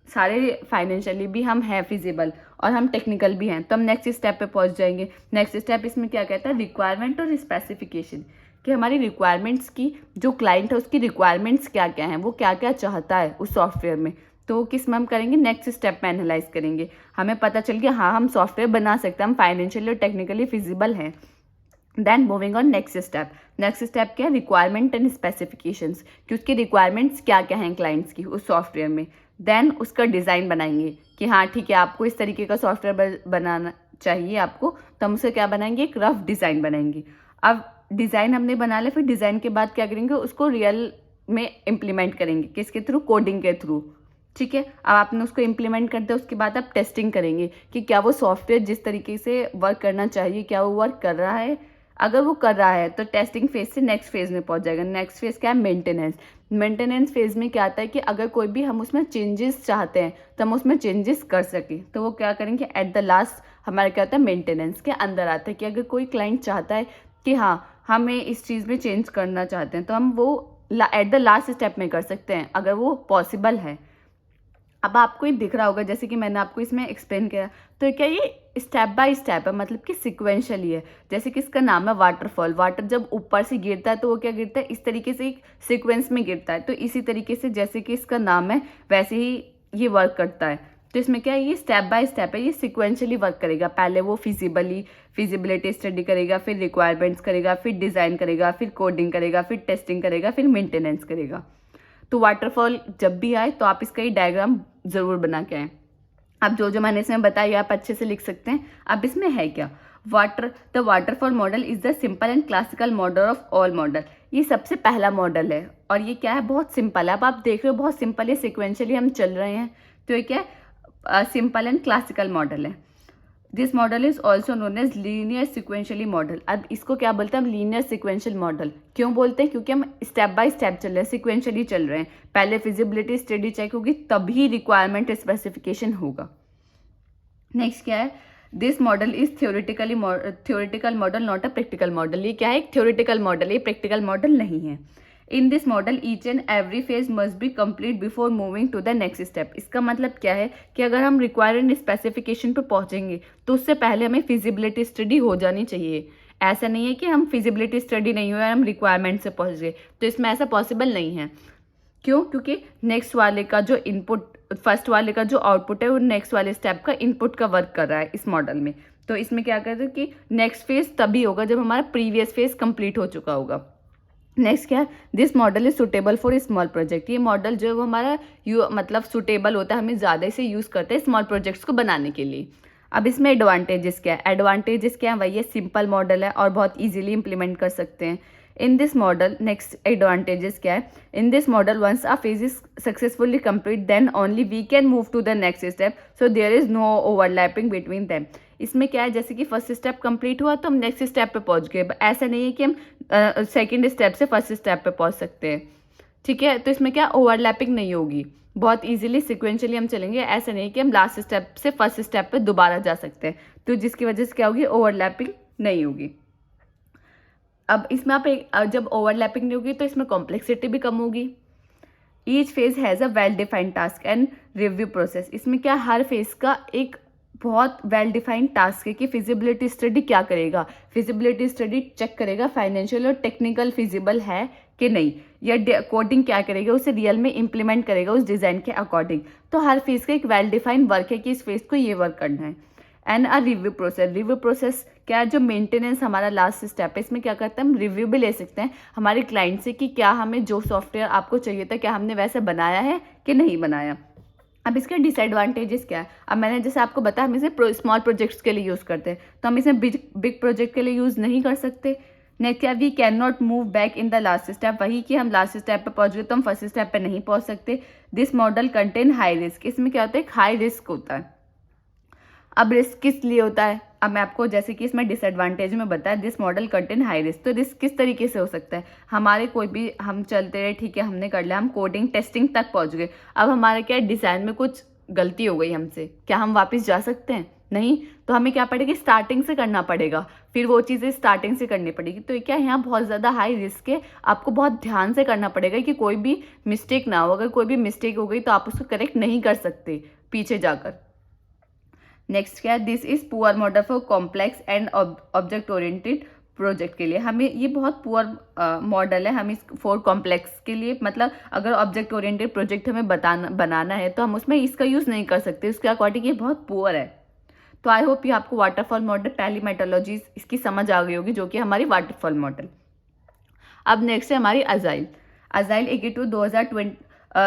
A: सारे फाइनेंशियली भी हम हैं फिजिबल और हम टेक्निकल भी हैं तो हम नेक्स्ट स्टेप पे पहुंच जाएंगे। नेक्स्ट स्टेप इसमें क्या कहता है, रिक्वायरमेंट और स्पेसिफिकेशन, कि हमारी रिक्वायरमेंट्स की, जो क्लाइंट है उसकी रिक्वायरमेंट्स क्या क्या हैं, वो क्या क्या चाहता है उस सॉफ्टवेयर में, तो किस में हम करेंगे, नेक्स्ट स्टेप में एनालाइज करेंगे। हमें पता चल गया हाँ हम सॉफ्टवेयर बना सकते हैं, हम फाइनेंशियली और टेक्निकली फिजिबल हैं। Then moving on next step. Next step क्या है, रिक्वायरमेंट एंड स्पेसिफिकेशंस, कि उसकी रिक्वायरमेंट्स क्या क्या हैं क्लाइंट्स की उस सॉफ्टवेयर में। देन उसका डिज़ाइन बनाएंगे कि हाँ ठीक है आपको इस तरीके का सॉफ्टवेयर बनाना चाहिए आपको, तो हम उसे क्या बनाएंगे, एक रफ डिज़ाइन बनाएंगे। अब डिज़ाइन हमने बना लिया, फिर डिज़ाइन के बाद क्या करेंगे, उसको रियल में इम्प्लीमेंट करेंगे, किसके थ्रू, कोडिंग के थ्रू। ठीक है, अब आपने उसको इम्प्लीमेंट कर दिया, उसके बाद आप टेस्टिंग करेंगे कि क्या वो सॉफ्टवेयर जिस तरीके से वर्क करना चाहिए क्या वो वर्क कर रहा है। अगर वो कर रहा है तो टेस्टिंग फेज से नेक्स्ट फेज में पहुंच जाएगा। नेक्स्ट फेज क्या है, मेंटेनेंस। मेंटेनेंस फेज में क्या आता है कि अगर कोई भी हम उसमें चेंजेस चाहते हैं तो हम उसमें चेंजेस कर सकें, तो वो क्या करेंगे, एट द लास्ट हमारा क्या होता है, मेंटेनेंस के अंदर आता है कि अगर कोई क्लाइंट चाहता है कि हाँ हमें इस चीज़ में चेंज करना चाहते हैं तो हम वो एट द लास्ट स्टेप में कर सकते हैं अगर वो पॉसिबल है। अब आपको ये दिख रहा होगा जैसे कि मैंने आपको इसमें एक्सप्लेन किया, तो क्या ये स्टेप बाय स्टेप है, मतलब कि सिक्वेंशली है। जैसे कि इसका नाम है वाटरफॉल, वाटर जब ऊपर से गिरता है तो वो क्या गिरता है, इस तरीके से एक सीक्वेंस में गिरता है। तो इसी तरीके से जैसे कि इसका नाम है वैसे ही ये वर्क करता है। तो इसमें क्या है, ये स्टेप बाय स्टेप है, ये सिक्वेंशली वर्क करेगा। पहले वो फिजिबिलिटी स्टडी करेगा, फिर रिक्वायरमेंट्स करेगा, फिर डिज़ाइन करेगा, फिर कोडिंग करेगा, फिर टेस्टिंग करेगा, फिर मेंटेनेंस करेगा। तो वाटरफॉल जब भी आए तो आप इसका ये डायग्राम ज़रूर बना के आएँ। अब जो मैंने इसमें बताया आप अच्छे से लिख सकते हैं। अब इसमें है क्या, the waterfall model is the simple and classical model of all model. ये सबसे पहला मॉडल है और ये क्या है, बहुत सिंपल है। अब आप देख रहे हो बहुत सिंपल है, सिक्वेंशली हम चल रहे हैं, तो ये क्या है, सिंपल एंड क्लासिकल मॉडल है। This model is also known as linear sequentially model. अब इसको क्या बोलते हैं हम, लीनियर सिक्वेंशियल मॉडल। क्यों बोलते हैं, क्योंकि हम स्टेप बाय स्टेप चल रहे हैं, सिक्वेंशली चल रहे हैं। पहले फिजिबिलिटी स्टडी चेक होगी तभी रिक्वायरमेंट स्पेसिफिकेशन होगा। नेक्स्ट क्या है, this model is theoretical model not a practical model. ये क्या है, एक थ्योरेटिकल मॉडल, ये प्रैक्टिकल मॉडल नहीं है। In this model each and every phase must be complete before moving to the next step. इसका मतलब क्या है कि अगर हम रिक्वायरमेंट स्पेसिफिकेशन पे पहुंचेंगे तो उससे पहले हमें फिजिबिलिटी स्टडी हो जानी चाहिए। ऐसा नहीं है कि हम फिजिबिलिटी स्टडी नहीं हुआ और हम रिक्वायरमेंट से पहुंच गए, तो इसमें ऐसा पॉसिबल नहीं है। क्यों, क्योंकि नेक्स्ट वाले का जो इनपुट, फर्स्ट वाले का जो आउटपुट है वो नेक्स्ट वाले स्टेप का इनपुट का वर्क कर रहा है इस मॉडल में। तो इसमें क्या कहते हैं कि नेक्स्ट फेज तभी होगा जब हमारा प्रीवियस फेज कंप्लीट हो चुका होगा। नेक्स्ट क्या है, this model is suitable for small project. ये मॉडल जो है वो हमारा मतलब सुटेबल होता है, हमें ज़्यादा से यूज़ करते हैं स्मॉल प्रोजेक्ट्स को बनाने के लिए। अब इसमें एडवांटेजेस क्या है, एडवांटेजेस क्या है, वही है सिंपल मॉडल है और बहुत इजीली इंप्लीमेंट कर सकते हैं। In this model, next advantages क्या है, in this model once a phase is successfully complete then only we can move to the next step, so there is no overlapping between them. इसमें क्या है, जैसे कि फर्स्ट स्टेप कंप्लीट हुआ तो हम नेक्स्ट स्टेप पे पहुंच गए। ऐसा नहीं है कि हम सेकंड स्टेप से फर्स्ट स्टेप पे पहुंच सकते हैं। ठीक है, तो इसमें क्या ओवरलैपिंग नहीं होगी, बहुत इजीली सिक्वेंशली हम चलेंगे। ऐसा नहीं कि हम लास्ट स्टेप से फर्स्ट स्टेप पे दोबारा जा सकते हैं, तो जिसकी वजह से क्या होगी, ओवरलैपिंग नहीं होगी। अब इसमें आप जब ओवरलैपिंग नहीं होगी तो इसमें कॉम्प्लेक्सिटी भी कम होगी। Each phase has a well defined task and review process. इसमें क्या, हर फेज का एक बहुत वेल डिफाइंड टास्क है कि फिजिबिलिटी स्टडी क्या करेगा, फिजिबिलिटी स्टडी चेक करेगा फाइनेंशियल और टेक्निकल फिजिबल है कि नहीं, या कोडिंग क्या करेगा, उसे रियल में इम्प्लीमेंट करेगा उस डिज़ाइन के अकॉर्डिंग। तो हर फेज का एक वेल डिफाइंड वर्क है कि इस फेज को ये वर्क करना है। And a review process, review process क्या है, जो मेंटेनेंस हमारा लास्ट स्टेप है, इसमें क्या करते हैं हम रिव्यू भी ले सकते हैं हमारे क्लाइंट से कि क्या हमें जो सॉफ्टवेयर आपको चाहिए था क्या हमने वैसे बनाया है कि नहीं बनाया। अब इसके डिसएडवांटेजेस क्या है, अब मैंने जैसे आपको बताया हम इसे स्मॉल प्रोजेक्ट्स के लिए यूज़ करते हैं, तो हम इसे बिग प्रोजेक्ट के लिए यूज़ नहीं कर सकते। नेक्स्ट क्या, we can not move back in the last step, वही कि हम लास्ट स्टेप पे पहुंच गए तो हम फर्स्ट स्टेप पे नहीं पहुंच सकते। This model contain high risk, इसमें क्या होता है, एक हाई रिस्क होता है। अब रिस्क किस लिए होता है, अब मैं आपको जैसे कि इसमें डिसएडवांटेज में बताया, this model contain high risk. तो रिस्क किस तरीके से हो सकता है, हमारे कोई भी हम चलते रहे, ठीक है, हमने कर लिया, हम कोडिंग टेस्टिंग तक पहुंच गए, अब हमारे क्या डिज़ाइन में कुछ गलती हो गई हमसे, क्या हम वापस जा सकते हैं, नहीं। तो हमें क्या पड़ेगा, स्टार्टिंग से करना पड़ेगा, फिर वो चीज़ें स्टार्टिंग से करनी पड़ेगी। तो क्या यहाँ बहुत ज़्यादा हाई रिस्क है, आपको बहुत ध्यान से करना पड़ेगा कि कोई भी मिस्टेक ना हो। अगर कोई भी मिस्टेक हो गई तो आप उसको करेक्ट नहीं कर सकते पीछे जाकर। नेक्स्ट क्या है, this is poor model for complex and object oriented project के लिए। हमें ये बहुत पुअर मॉडल है, हम इस फॉर कॉम्प्लेक्स के लिए, मतलब अगर ऑब्जेक्ट ओरिएंटेड प्रोजेक्ट हमें बनाना है तो हम उसमें इसका यूज़ नहीं कर सकते, उसके अकॉर्डिंग ये बहुत पुअर है। तो आई होप ये आपको वाटरफॉल मॉडल पहली मेथोडोलॉजी इसकी समझ आ गई होगी, जो कि हमारी वाटरफॉल मॉडल। अब नेक्स्ट है हमारी अजाइल। अजाइल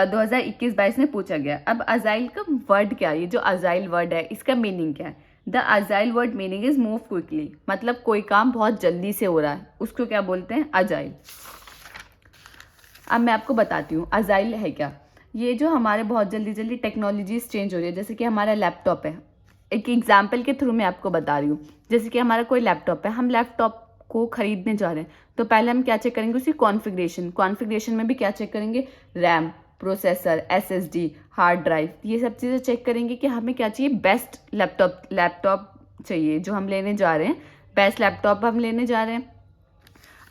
A: 2021-22 में पूछा गया। अब अजाइल का वर्ड क्या है, ये जो अजाइल वर्ड है इसका मीनिंग क्या है। The agile word meaning is move quickly, मतलब कोई काम बहुत जल्दी से हो रहा है, उसको क्या बोलते हैं, अजाइल। अब मैं आपको बताती हूँ अजाइल है क्या। ये जो हमारे बहुत जल्दी जल्दी टेक्नोलॉजीज चेंज हो रही है, जैसे कि हमारा लैपटॉप है, एक एग्जाम्पल के थ्रू मैं आपको बता रही हूँ। जैसे कि हमारा कोई लैपटॉप है, हम लैपटॉप को खरीदने जा रहे हैं, तो पहले हम क्या चेक करेंगे, उसकी कॉन्फ़िगरेशन में भी क्या चेक करेंगे, RAM, processor, SSD, hard drive, ये सब चीज़ें चेक करेंगे कि हमें क्या चाहिए, बेस्ट लैपटॉप चाहिए जो हम लेने जा रहे हैं, बेस्ट लैपटॉप हम लेने जा रहे हैं।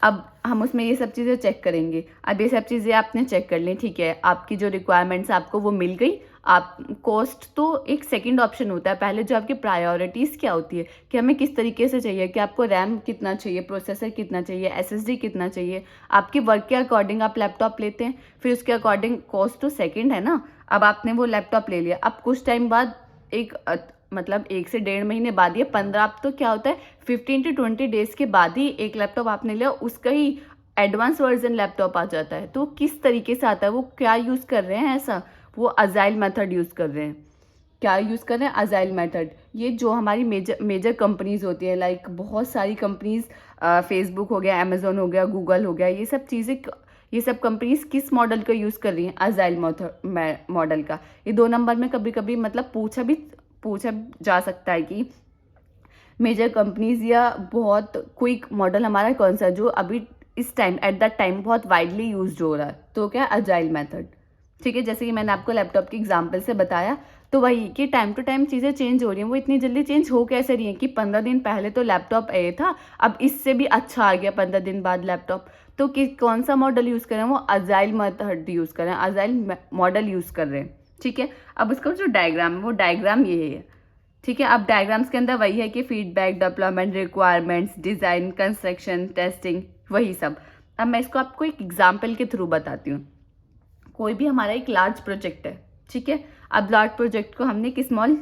A: अब हम उसमें ये सब चीज़ें चेक करेंगे। अब ये सब चीज़ें आपने चेक कर ली, ठीक है, आपकी जो रिक्वायरमेंट्स आपको वो मिल गई। आप कॉस्ट तो एक सेकंड ऑप्शन होता है, पहले जो आपकी प्रायोरिटीज़ क्या होती है कि हमें किस तरीके से चाहिए, कि आपको रैम कितना चाहिए, प्रोसेसर कितना चाहिए, SSD कितना चाहिए, आपकी वर्क के अकॉर्डिंग आप लैपटॉप लेते हैं, फिर उसके अकॉर्डिंग कॉस्ट तो सेकेंड है ना। अब आपने वो लैपटॉप ले लिया, अब कुछ टाइम बाद मतलब 1 से 1.5 महीने बाद, ये 15, अब तो क्या होता है 15 to 20 डेज के बाद ही एक लैपटॉप आपने लिया, उसका ही एडवांस वर्जन लैपटॉप आ जाता है। तो किस तरीके से आता है, वो क्या यूज़ कर रहे हैं, ऐसा वो अजाइल मेथड यूज़ कर रहे हैं। क्या यूज़ कर रहे हैं, अजाइल मेथड। ये जो हमारी मेजर कंपनीज होती है, लाइक बहुत सारी कंपनीज, फेसबुक हो गया, अमेजोन हो गया, गूगल हो गया, ये सब कंपनीज किस मॉडल का यूज़ कर रही हैं, अजाइल मॉडल का। ये 2 नंबर में कभी कभी मतलब पूछा जा सकता है कि मेजर कंपनीज या बहुत क्विक मॉडल हमारा कौन सा जो अभी इस टाइम एट दैट टाइम बहुत वाइडली यूज्ड हो रहा है, तो क्या अजाइल मेथड। ठीक है, जैसे कि मैंने आपको लैपटॉप के एग्जांपल से बताया, तो वही कि टाइम टू टाइम चीज़ें चेंज हो रही हैं। वो इतनी जल्दी चेंज हो कैसे रही हैं कि 15 दिन पहले तो लैपटॉप ये था, अब इससे भी अच्छा आ गया 15 दिन बाद लैपटॉप। तो कौन सा मॉडल यूज़ कर रहे हैं, वो अजाइल मेथड यूज़ कर रहे हैं, अजाइल मॉडल यूज़ कर रहे हैं। ठीक है, अब उसका जो डायग्राम है, वो डायग्राम ये है। ठीक है, अब डायग्राम्स के अंदर वही है कि feedback, development, requirements, design, construction, testing, वही सब। अब मैं इसको आपको एक एग्जाम्पल के थ्रू बताती हूँ। कोई भी हमारा एक लार्ज प्रोजेक्ट है, ठीक है, अब लार्ज प्रोजेक्ट को हमने एक स्मॉल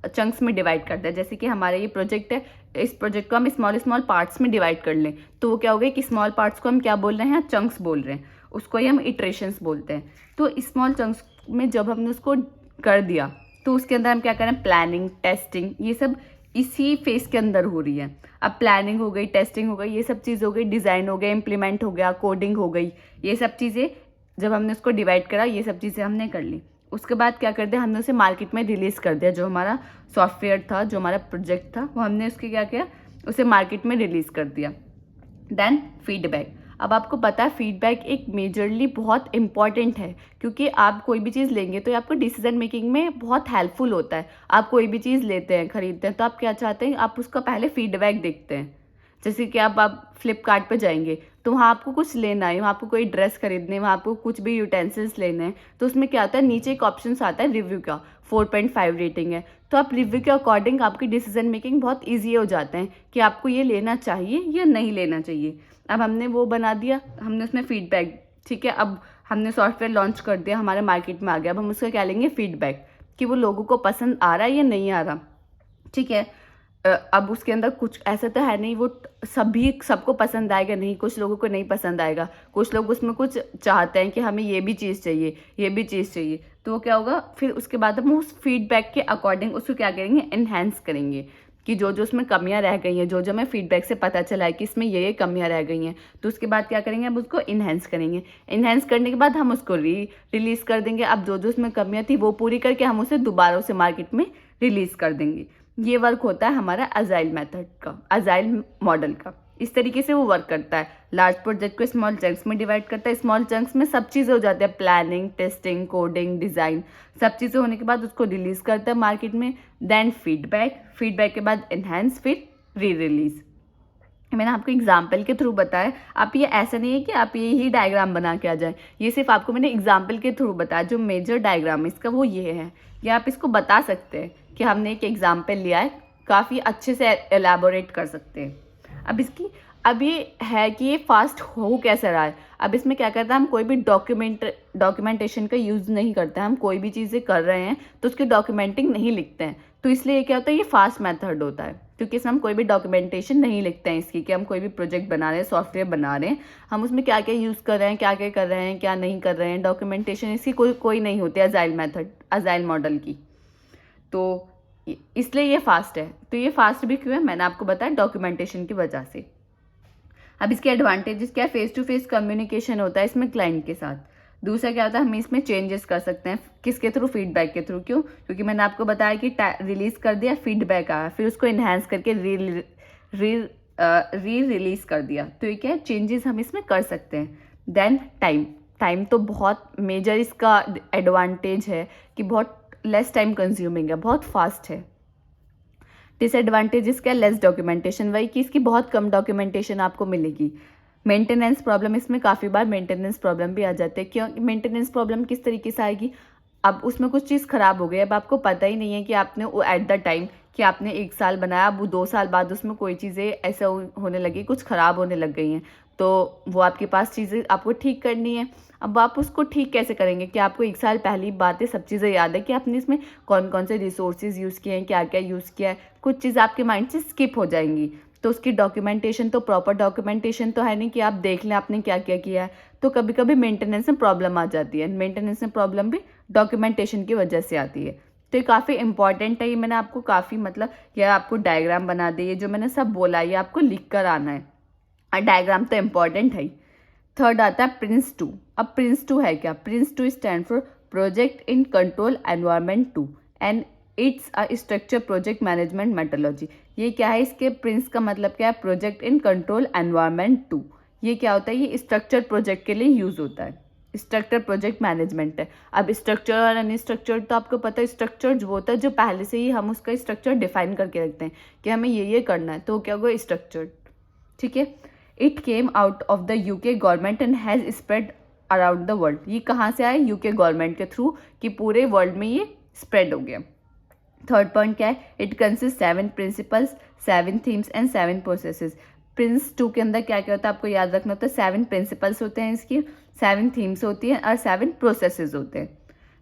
A: चंक्स में डिवाइड कर दिया। जैसे कि हमारा ये प्रोजेक्ट है, इस प्रोजेक्ट को हम स्मॉल पार्ट्स में डिवाइड कर लें, तो वो क्या हो गया कि स्मॉल पार्ट्स को हम क्या बोल रहे हैं, चंक्स बोल रहे हैं, उसको ही हम इटरेशंस बोलते हैं। तो स्मॉल चंक्स में जब हमने उसको कर दिया, तो उसके अंदर हम क्या करें, प्लानिंग, टेस्टिंग, ये सब इसी फेज के अंदर हो रही है। अब प्लानिंग हो गई, टेस्टिंग हो गई, ये सब चीज़ हो गई, डिज़ाइन हो गया, इम्प्लीमेंट हो गया, कोडिंग हो गई, ये सब चीज़ें जब हमने उसको डिवाइड करा, ये सब चीज़ें हमने कर ली। उसके बाद क्या कर दिया, हमने उसे मार्केट में रिलीज़ कर दिया। जो हमारा सॉफ्टवेयर था, जो हमारा प्रोजेक्ट था, वो हमने उसके क्या किया, उसे मार्केट में रिलीज़ कर दिया। Then feedback. अब आपको पता है फीडबैक एक मेजरली बहुत इंपॉर्टेंट है, क्योंकि आप कोई भी चीज़ लेंगे तो आपको डिसीजन मेकिंग में बहुत हेल्पफुल होता है। आप कोई भी चीज़ लेते हैं, खरीदते हैं, तो आप क्या चाहते हैं, आप उसका पहले फीडबैक देखते हैं। जैसे कि आप फ्लिपकार्ट पे जाएंगे, तो वहाँ आपको कुछ लेना है, वहाँ आपको कोई ड्रेस खरीदने, वहाँ आपको कुछ भी यूटेंसिल्स लेने हैं, तो उसमें क्या होता है, नीचे एक ऑप्शन आता है रिव्यू का, 4.5 रेटिंग है। तो आप रिव्यू के अकॉर्डिंग आपकी डिसीजन मेकिंग बहुत ईजी हो जाते हैं कि आपको ये लेना चाहिए या नहीं लेना चाहिए। अब हमने वो बना दिया, हमने उसमें फीडबैक, ठीक है, अब हमने सॉफ्टवेयर लॉन्च कर दिया, हमारे मार्केट में आ गया, अब हम उसका क्या लेंगे, फीडबैक, कि वो लोगों को पसंद आ रहा है या नहीं आ रहा। ठीक है, अब उसके अंदर कुछ ऐसा तो है नहीं वो सबको पसंद आएगा, नहीं, कुछ लोगों को नहीं पसंद आएगा, कुछ लोग उसमें कुछ चाहते हैं कि हमें ये भी चीज़ चाहिए, ये भी चीज़ चाहिए। तो वो क्या होगा, फिर उसके बाद हम उस फीडबैक के अकॉर्डिंग उसको क्या करेंगे, एनहेंस करेंगे, कि जो उसमें कमियां रह गई हैं, जो हमें फीडबैक से पता चला है कि इसमें ये कमियां रह गई हैं, तो उसके बाद क्या करेंगे, अब उसको इन्हेंस करेंगे। इन्हेंस करने के बाद हम उसको रिलीज़ कर देंगे। अब जो उसमें कमियां थी वो पूरी करके हम उसे दोबारा उसे मार्केट में रिलीज़ कर देंगे। ये वर्क होता है हमारा अजाइल मेथड का, अजाइल मॉडल का। इस तरीके से वो वर्क करता है। लार्ज प्रोजेक्ट को स्मॉल चंक्स में डिवाइड करता है। स्मॉल चंक्स में सब चीज़ें हो जाती है, प्लानिंग, टेस्टिंग, कोडिंग, डिज़ाइन, सब चीज़ें होने के बाद उसको रिलीज़ करता है मार्केट में। देन फीडबैक, फीडबैक के बाद एनहांस, फिर री रिलीज़। मैंने आपको एग्जाम्पल के थ्रू बताया। आप ये ऐसा नहीं है कि आप ये ही डायग्राम बना के आ जाए, ये सिर्फ आपको मैंने एग्जाम्पल के थ्रू बताया। जो मेजर डायग्राम है इसका वो ये है। ये आप इसको बता सकते हैं कि हमने एक एग्जाम्पल लिया है, काफ़ी अच्छे से एलैबोरेट कर सकते हैं। अब ये है कि ये फास्ट हो कैसे रहा है। अब इसमें क्या करता है, हम कोई भी डॉक्यूमेंटेशन का यूज़ नहीं करते हैं। हम कोई भी चीज़ें कर रहे हैं तो उसकी डॉक्यूमेंटिंग नहीं लिखते हैं, तो इसलिए क्या होता है, ये फास्ट मेथड होता है। क्योंकि इसमें हम कोई भी डॉक्यूमेंटेशन नहीं लिखते हैं इसकी, कि हम कोई भी प्रोजेक्ट बना रहे हैं, सॉफ्टवेयर बना रहे हैं, हम उसमें क्या क्या यूज़ कर रहे हैं, क्या क्या कर रहे हैं, क्या नहीं कर रहे हैं, डॉक्यूमेंटेशन इसकी कोई नहीं होती अजाइल मेथड, अजाइल मॉडल की। तो इसलिए ये फास्ट है। तो ये फास्ट भी क्यों है, मैंने आपको बताया डॉक्यूमेंटेशन की वजह से। अब इसके एडवांटेजेस क्या है, फेस टू फेस कम्युनिकेशन होता है इसमें क्लाइंट के साथ। दूसरा क्या होता है, हम इसमें चेंजेस कर सकते हैं, किसके थ्रू, फीडबैक के थ्रू। क्यों, क्योंकि मैंने आपको बताया कि रिलीज कर दिया, फीडबैक आया, फिर उसको इन्हांस करके री रिलीज कर दिया। तो ये क्या है, चेंजेस हम इसमें कर सकते हैं। देन टाइम तो बहुत मेजर इसका एडवांटेज है कि बहुत लेस टाइम कंज्यूमिंग है, बहुत फास्ट है। डिसएडवांटेजेस क्या, लेस डॉक्यूमेंटेशन, वही कि इसकी बहुत कम डॉक्यूमेंटेशन आपको मिलेगी। मेंटेनेंस प्रॉब्लम, इसमें काफ़ी बार मेंटेनेंस प्रॉब्लम भी आ जाते हैं। क्यों, मेंटेनेंस प्रॉब्लम किस तरीके से आएगी, अब उसमें कुछ चीज़ ख़राब हो गई, अब आपको पता ही नहीं है कि आपने वो एट द टाइम कि आपने 1 साल बनाया, अब वो 2 साल बाद उसमें कोई चीज़ें ऐसा होने लगी, कुछ ख़राब होने लग गई हैं, तो वो आपके पास चीज़ें आपको ठीक करनी है। अब आप उसको ठीक कैसे करेंगे कि आपको 1 साल पहली बातें सब चीज़ें याद है कि आपने इसमें कौन कौन से रिसोर्सेज यूज़ किए हैं, क्या क्या यूज़ किया है, कुछ चीज़ आपके माइंड से स्किप हो जाएंगी। तो उसकी डॉक्यूमेंटेशन तो प्रॉपर डॉक्यूमेंटेशन तो है नहीं कि आप देख लें आपने क्या क्या किया है। तो कभी कभी मेंटेनेंस में प्रॉब्लम आ जाती है। मेंटेनेंस में प्रॉब्लम भी डॉक्यूमेंटेशन की वजह से आती है। तो ये काफ़ी इंपॉर्टेंट है। ये मैंने आपको काफ़ी मतलब यह आपको डायग्राम बना दिए, ये जो मैंने सब बोला ये आपको लिख कर आना है, और डायग्राम तो इम्पॉर्टेंट है ही। थर्ड आता है प्रिंस2। अब प्रिंस2 है क्या, PRINCE two stand for project in control environment 2 and it's a structure project management methodology. ये क्या है, इसके प्रिंस का मतलब क्या है, प्रोजेक्ट इन कंट्रोल एनवायरनमेंट 2। ये क्या होता है, ये स्ट्रक्चर प्रोजेक्ट के लिए यूज होता है। स्ट्रक्चर प्रोजेक्ट मैनेजमेंट है। अब स्ट्रक्चर और अनस्ट्रक्चर तो आपको पता है, स्ट्रक्चर जो होता है जो पहले से ही हम उसका स्ट्रक्चर डिफाइन करके रखते हैं कि हमें ये करना है, तो क्या होगा, स्ट्रक्चर। ठीक है। It came out of the UK government and has spread around the world. ये कहाँ से आया, यूके गवर्नमेंट के थ्रू, कि पूरे वर्ल्ड में ये स्प्रेड हो गया। थर्ड पॉइंट क्या है, it consist 7 principles, 7 themes and 7 processes. PRINCE two के अंदर क्या क्या होता है आपको याद रखना होता है, 7 प्रिंसिपल्स होते हैं इसकी, 7 थीम्स होती हैं और 7 प्रोसेसेस होते हैं।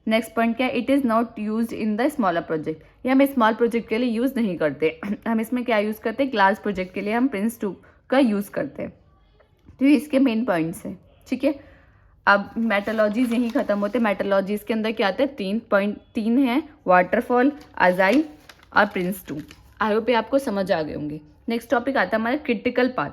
A: नेक्स्ट पॉइंट क्या है, it is not use in the smaller project. ये हम स्मॉल प्रोजेक्ट के लिए यूज़ नहीं करते। हम इसमें क्या यूज़ करते हैं, लार्ज प्रोजेक्ट के लिए हम प्रिंस2 का यूज़ करते हैं। तो ये इसके मेन पॉइंट्स हैं। ठीक है। अब मेटोलॉजीज यहीं खत्म होते हैं। मेटोलॉजीज के अंदर क्या आता है, 3 हैं, वाटरफॉल, अजाइल और प्रिंस2। आई होप आपको समझ आ गए होंगे। नेक्स्ट टॉपिक आता है हमारा क्रिटिकल पाथ।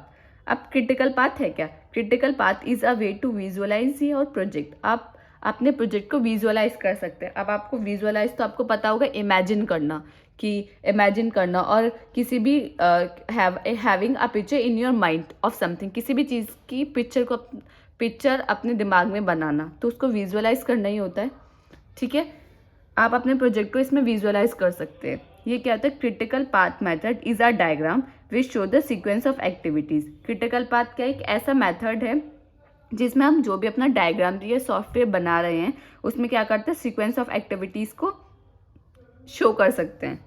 A: अब क्रिटिकल पाथ है क्या, critical path is a way to visualise your project. आप अपने प्रोजेक्ट को विजुअलाइज कर सकते हैं। अब आपको विजुअलाइज तो आपको पता होगा, इमेजिन करना, कि इमेजिन करना, और किसी भी having a picture in your mind of something, किसी भी चीज़ की पिक्चर अपने दिमाग में बनाना, तो उसको विजुअलाइज करना ही होता है। ठीक है। आप अपने प्रोजेक्ट को इसमें विजुअलाइज कर सकते हैं। ये क्या होता है, critical path method is a diagram which show the sequence of activities. Critical path क्या, एक ऐसा मेथड है जिसमें हम जो भी अपना डायग्राम दिए सॉफ्टवेयर बना रहे हैं, उसमें क्या करते हैं, सीक्वेंस ऑफ एक्टिविटीज़ को शो कर सकते हैं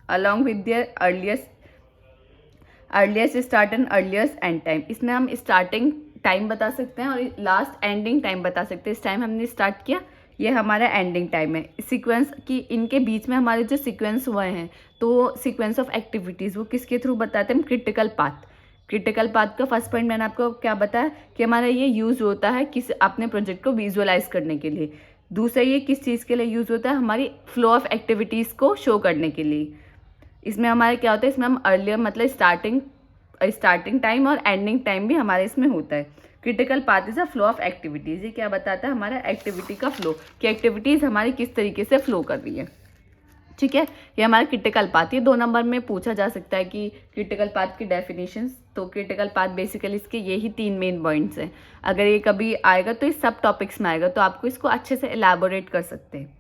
A: along with their earliest start and earliest and time. इसमें हम स्टार्टिंग टाइम बता सकते हैं और लास्ट एंडिंग टाइम बता सकते हैं। इस टाइम हमने स्टार्ट किया, ये हमारा एंडिंग टाइम है। सीक्वेंस की इनके बीच में हमारे जो सीक्वेंस हुए हैं, तो सीक्वेंस ऑफ एक्टिविटीज़ वो किसके थ्रू बताते हैं, हम क्रिटिकल पाथ। क्रिटिकल पाथ का फर्स्ट पॉइंट मैंने आपको क्या बताया कि हमारा ये यूज़ होता है किस अपने प्रोजेक्ट को विजुअलाइज करने के लिए। दूसरा ये किस चीज़ के लिए यूज़ होता है, हमारी फ्लो ऑफ एक्टिविटीज़ को शो करने के लिए। इसमें हमारे क्या होता है, इसमें हम अर्लियर मतलब स्टार्टिंग टाइम और एंडिंग टाइम भी हमारे इसमें होता है। Critical path is a flow of activities. ये क्या बताता है, हमारा एक्टिविटी का फ्लो, कि एक्टिविटीज़ हमारी किस तरीके से फ्लो कर रही है। ठीक है, ये हमारा क्रिटिकल पाथ। ये 2 नंबर में पूछा जा सकता है कि क्रिटिकल पाथ की डेफिनेशंस। तो क्रिटिकल पाथ बेसिकली इसके यही 3 मेन पॉइंट्स हैं। अगर ये कभी आएगा तो इस सब टॉपिक्स में आएगा, तो आपको इसको अच्छे से एलैबोरेट कर सकते हैं।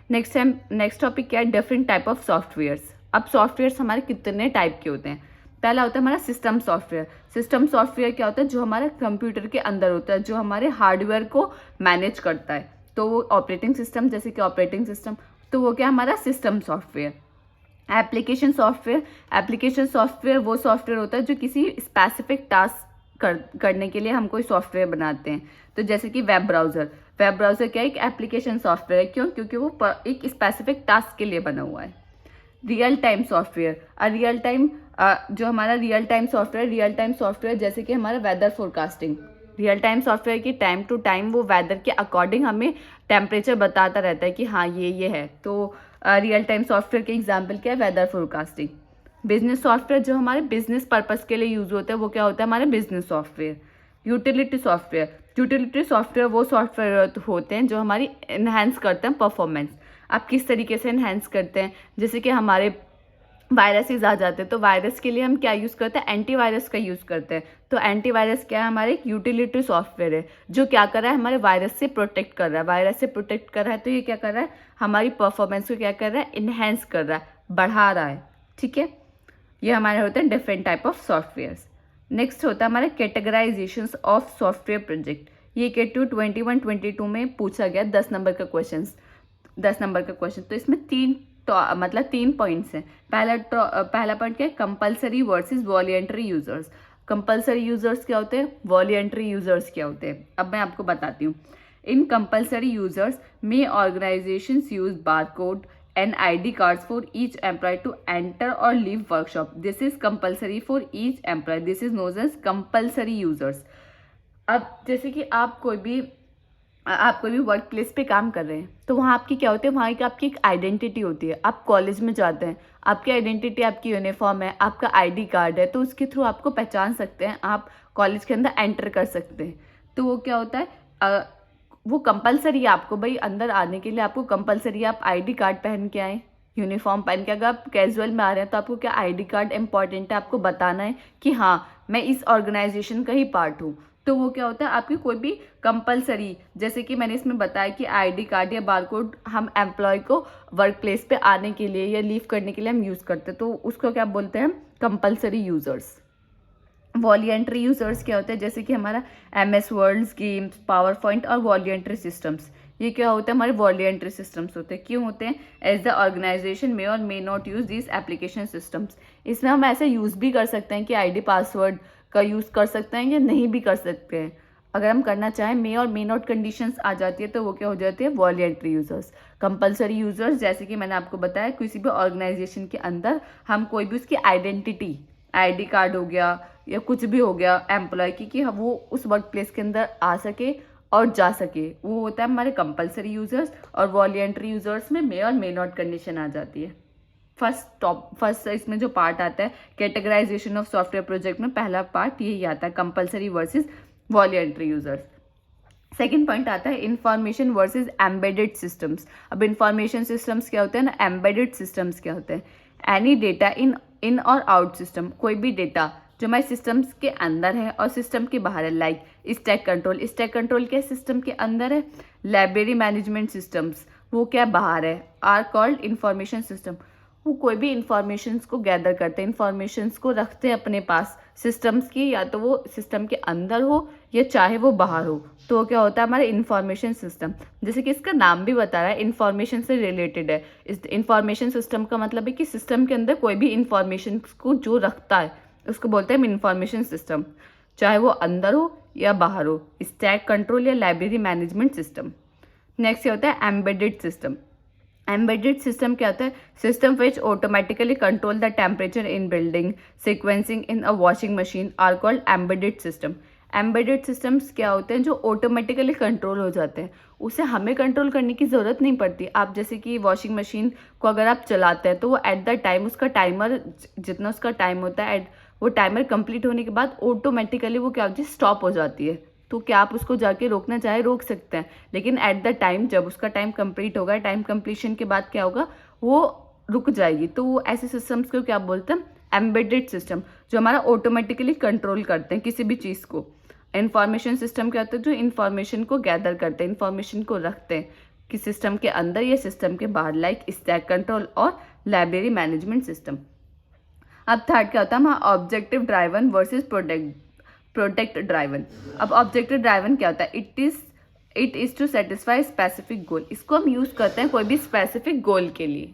A: नेक्स्ट टॉपिक क्या है, डिफरेंट टाइप ऑफ सॉफ्टवेयर्स। अब सॉफ्टवेयर्स हमारे कितने टाइप के होते हैं। पहला होता है हमारा सिस्टम सॉफ्टवेयर। सिस्टम सॉफ्टवेयर क्या होता है, जो हमारे कंप्यूटर के अंदर होता है, जो हमारे हार्डवेयर को मैनेज करता है। तो वो ऑपरेटिंग सिस्टम, जैसे कि ऑपरेटिंग सिस्टम, तो वो क्या हमारा सिस्टम सॉफ्टवेयर। एप्लीकेशन सॉफ्टवेयर वो सॉफ्टवेयर होता है जो किसी स्पेसिफिक टास्क करने के लिए हम कोई सॉफ्टवेयर बनाते हैं। तो जैसे कि वेब ब्राउज़र क्या है, एक एप्लीकेशन सॉफ्टवेयर है। क्यों? क्योंकि वो एक स्पेसिफिक टास्क के लिए बना हुआ है। रियल टाइम सॉफ्टवेयर, जो हमारा रियल टाइम सॉफ्टवेयर जैसे कि हमारा weather forecasting. Real time software की टाइम टू टाइम वो वेदर के अकॉर्डिंग हमें टेम्परेचर बताता रहता है कि हाँ ये है। तो रियल टाइम सॉफ्टवेयर के एग्जांपल क्या है, वेदर फोरकास्टिंग। बिजनेस सॉफ्टवेयर जो हमारे बिजनेस पर्पस के लिए यूज होता है, वो क्या होता है, हमारे बिजनेस सॉफ्टवेयर। यूटिलिटी सॉफ्टवेयर वो सॉफ्टवेयर होते हैं जो हमारी इन्हेंस करते हैं परफॉर्मेंस। आप किस तरीके से इन्हेंस करते हैं, जैसे कि हमारे वायरसेस आ जाते हैं, तो वायरस के लिए हम क्या यूज़ करते हैं, एंटीवायरस का यूज़ करते हैं। तो एंटीवायरस क्या है, हमारे एक यूटिलिटी सॉफ्टवेयर है जो क्या कर रहा है, हमारे वायरस से प्रोटेक्ट कर रहा है। तो ये क्या कर रहा है, हमारी परफॉर्मेंस को क्या कर रहा है, इन्हेंस कर रहा है, बढ़ा रहा है। ठीक है, ये हमारे होते हैं different type of softwares. Next होता है हमारे कैटेगराइजेशन ऑफ सॉफ्टवेयर प्रोजेक्ट। ये KTU 21-22 में पूछा गया 10 नंबर का क्वेश्चन। तो इसमें तीन पॉइंट्स हैं। पहला पॉइंट क्या है, compulsory versus voluntary users. Compulsory users क्या होते हैं, वॉलंटरी यूजर्स क्या होते हैं। अब मैं आपको बताती हूँ। इन कंपलसरी यूजर्स में organisations use barcode and ID cards for each employee to enter or leave workshop. This is compulsory for each employee. This is known as compulsory users. अब जैसे कि आप कोई भी वर्क प्लेस पे काम कर रहे हैं, तो वहाँ आपकी क्या होती है, वहाँ की आपकी एक आइडेंटिटी होती है। आप कॉलेज में जाते हैं, आपकी आइडेंटिटी आपकी यूनिफॉर्म है, आपका ID कार्ड है, तो उसके थ्रू आपको पहचान सकते हैं, आप कॉलेज के अंदर एंटर कर सकते हैं। तो वो क्या होता है, वो कंपलसरी है आपको, भाई अंदर आने के लिए आपको कंपलसरी आप ID कार्ड पहन के आए, यूनिफॉर्म पहन के। अगर आप कैजुअल में आ रहे हैं तो आपको क्या ID कार्ड इंपॉर्टेंट है, आपको बताना है कि हाँ मैं इस ऑर्गेनाइजेशन का ही पार्ट हूँ। तो वो क्या होता है, आपकी कोई भी कंपलसरी, जैसे कि मैंने इसमें बताया कि ID कार्ड या बारकोड हम एम्प्लॉय को वर्क प्लेस पे आने के लिए या लीव करने के लिए हम यूज़ करते हैं, तो उसको क्या बोलते हैं, कंपलसरी यूज़र्स। वॉलंटरी यूजर्स क्या होते हैं, जैसे कि हमारा MS word, games, power point और वॉलंटरी सिस्टम्स। ये क्या होता है, हमारे वॉलंटरी सिस्टम्स होते हैं। क्यों होते हैं, एज द ऑर्गेनाइजेशन मे और may not use this application systems. इसमें हम ऐसे यूज भी कर सकते हैं कि ID पासवर्ड का यूज कर सकते हैं या नहीं भी कर सकते हैं। अगर हम करना चाहें, मे और मे नॉट कंडीशंस आ जाती है, तो वो क्या हो जाती है, वॉलंटरी यूजर्स। कंपलसरी यूजर्स, जैसे कि मैंने आपको बताया, किसी भी ऑर्गेनाइजेशन के अंदर हम कोई भी उसकी आइडेंटिटी, ID कार्ड हो गया या कुछ भी हो गया एम्प्लॉय की, कि वो उस वर्क प्लेस के अंदर आ सके और जा सके, वो होता है हमारे कंपलसरी यूजर्स। और वॉलंटरी यूजर्स में मे और मे नॉट कंडीशन आ जाती है। फर्स्ट इसमें जो पार्ट आता है कैटेगराइजेशन ऑफ सॉफ्टवेयर प्रोजेक्ट में, पहला पार्ट यही आता है, compulsory versus voluntary users. Second point आता है इंफॉर्मेशन वर्सेस एम्बेडेड सिस्टम्स। अब इंफॉर्मेशन सिस्टम्स क्या होते हैं ना, एम्बेडेड सिस्टम्स क्या होते हैं, एनी डेटा इन और आउट सिस्टम। कोई भी डेटा जो हमारे सिस्टम्स के अंदर है और सिस्टम के बाहर है, लाइक स्टैक कंट्रोल क्या सिस्टम के अंदर है, लाइब्रेरी मैनेजमेंट सिस्टम्स वो क्या बाहर है, आर कॉल्ड इंफॉर्मेशन सिस्टम। वो कोई भी इंफॉर्मेशंस को गैदर करते हैं, इंफॉर्मेशंस को रखते हैं अपने पास सिस्टम्स की, या तो वो सिस्टम के अंदर हो या चाहे वो बाहर हो। तो वो क्या होता है, हमारे इंफॉर्मेशन सिस्टम। जैसे कि इसका नाम भी बता रहा है, इंफॉर्मेशन से रिलेटेड है। इस इंफॉर्मेशन सिस्टम का मतलब है कि सिस्टम के अंदर कोई भी इंफॉर्मेशन को जो रखता है उसको बोलते हैं इंफॉर्मेशन सिस्टम, चाहे वो अंदर हो या बाहर हो, स्टैक कंट्रोल या लाइब्रेरी मैनेजमेंट सिस्टम। नेक्स्ट ये होता है एम्बेडेड सिस्टम। एम्बेडेड सिस्टम क्या होता है, system which automatically control the temperature in building, sequencing in a washing machine are called embedded system. Embedded systems क्या होते हैं, जो ऑटोमेटिकली कंट्रोल हो जाते हैं, उसे हमें कंट्रोल करने की ज़रूरत नहीं पड़ती। आप जैसे कि वॉशिंग मशीन को अगर आप चलाते हैं तो वो एट द टाइम उसका टाइमर, जितना उसका टाइम होता है, वो टाइमर कंप्लीट होने के बाद ऑटोमेटिकली वो क्या होती है, स्टॉप हो जाती है। तो क्या आप उसको जाके रोकना चाहे रोक सकते हैं, लेकिन एट द टाइम जब उसका टाइम कंप्लीट होगा, टाइम कंप्लीशन के बाद क्या होगा, वो रुक जाएगी, तो वो ऐसे सिस्टम्स को क्या बोलते हैं, एम्बेडेड सिस्टम, जो हमारा ऑटोमेटिकली कंट्रोल करते हैं किसी भी चीज़ को। इंफॉर्मेशन सिस्टम क्या होता है, जो इंफॉर्मेशन को गैदर करते हैं, इंफॉर्मेशन को रखते हैं कि सिस्टम के अंदर या सिस्टम के बाहर, लाइक स्टैक कंट्रोल और लाइब्रेरी मैनेजमेंट सिस्टम। अब थर्ड क्या होता है हमारा objective driven versus product driven. अब ऑब्जेक्टिव ड्राइवन क्या होता है, it is to satisfy specific goal. इसको हम यूज़ करते हैं कोई भी स्पेसिफिक गोल के लिए।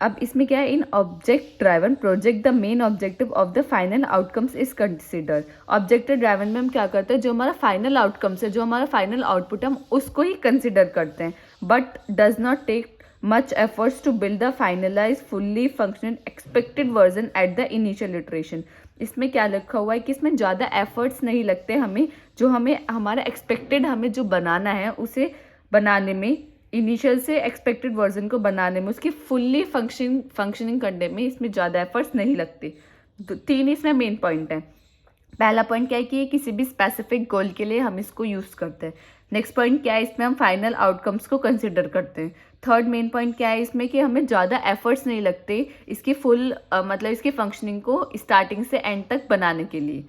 A: अब इसमें क्या है, in object driven project the main objective of the final outcomes is consider. Objective driven में हम क्या करते हैं, जो हमारा फाइनल आउटकम्स है, जो हमारा फाइनल आउटपुट है, हम उसको ही कंसिडर करते हैं, but does not take much efforts to build the finalized fully functional expected version at the initial iteration। इसमें क्या लिखा हुआ है कि इसमें ज़्यादा एफर्ट्स नहीं लगते हमें, जो हमें हमारा एक्सपेक्टेड हमें जो बनाना है उसे बनाने में, इनिशियल से एक्सपेक्टेड वर्जन को बनाने में, उसकी फुल्ली फंक्शनिंग करने में इसमें ज़्यादा एफर्ट्स नहीं लगते। तो 3 इसमें मेन पॉइंट है। पहला पॉइंट क्या है कि किसी भी स्पेसिफिक गोल के लिए हम इसको यूज़ करते हैं। नेक्स्ट पॉइंट क्या है, इसमें हम फाइनल आउटकम्स को कंसिडर करते हैं। थर्ड मेन पॉइंट क्या है इसमें, कि हमें ज़्यादा एफर्ट्स नहीं लगते इसकी फुल मतलब इसकी फंक्शनिंग को स्टार्टिंग से एंड तक बनाने के लिए।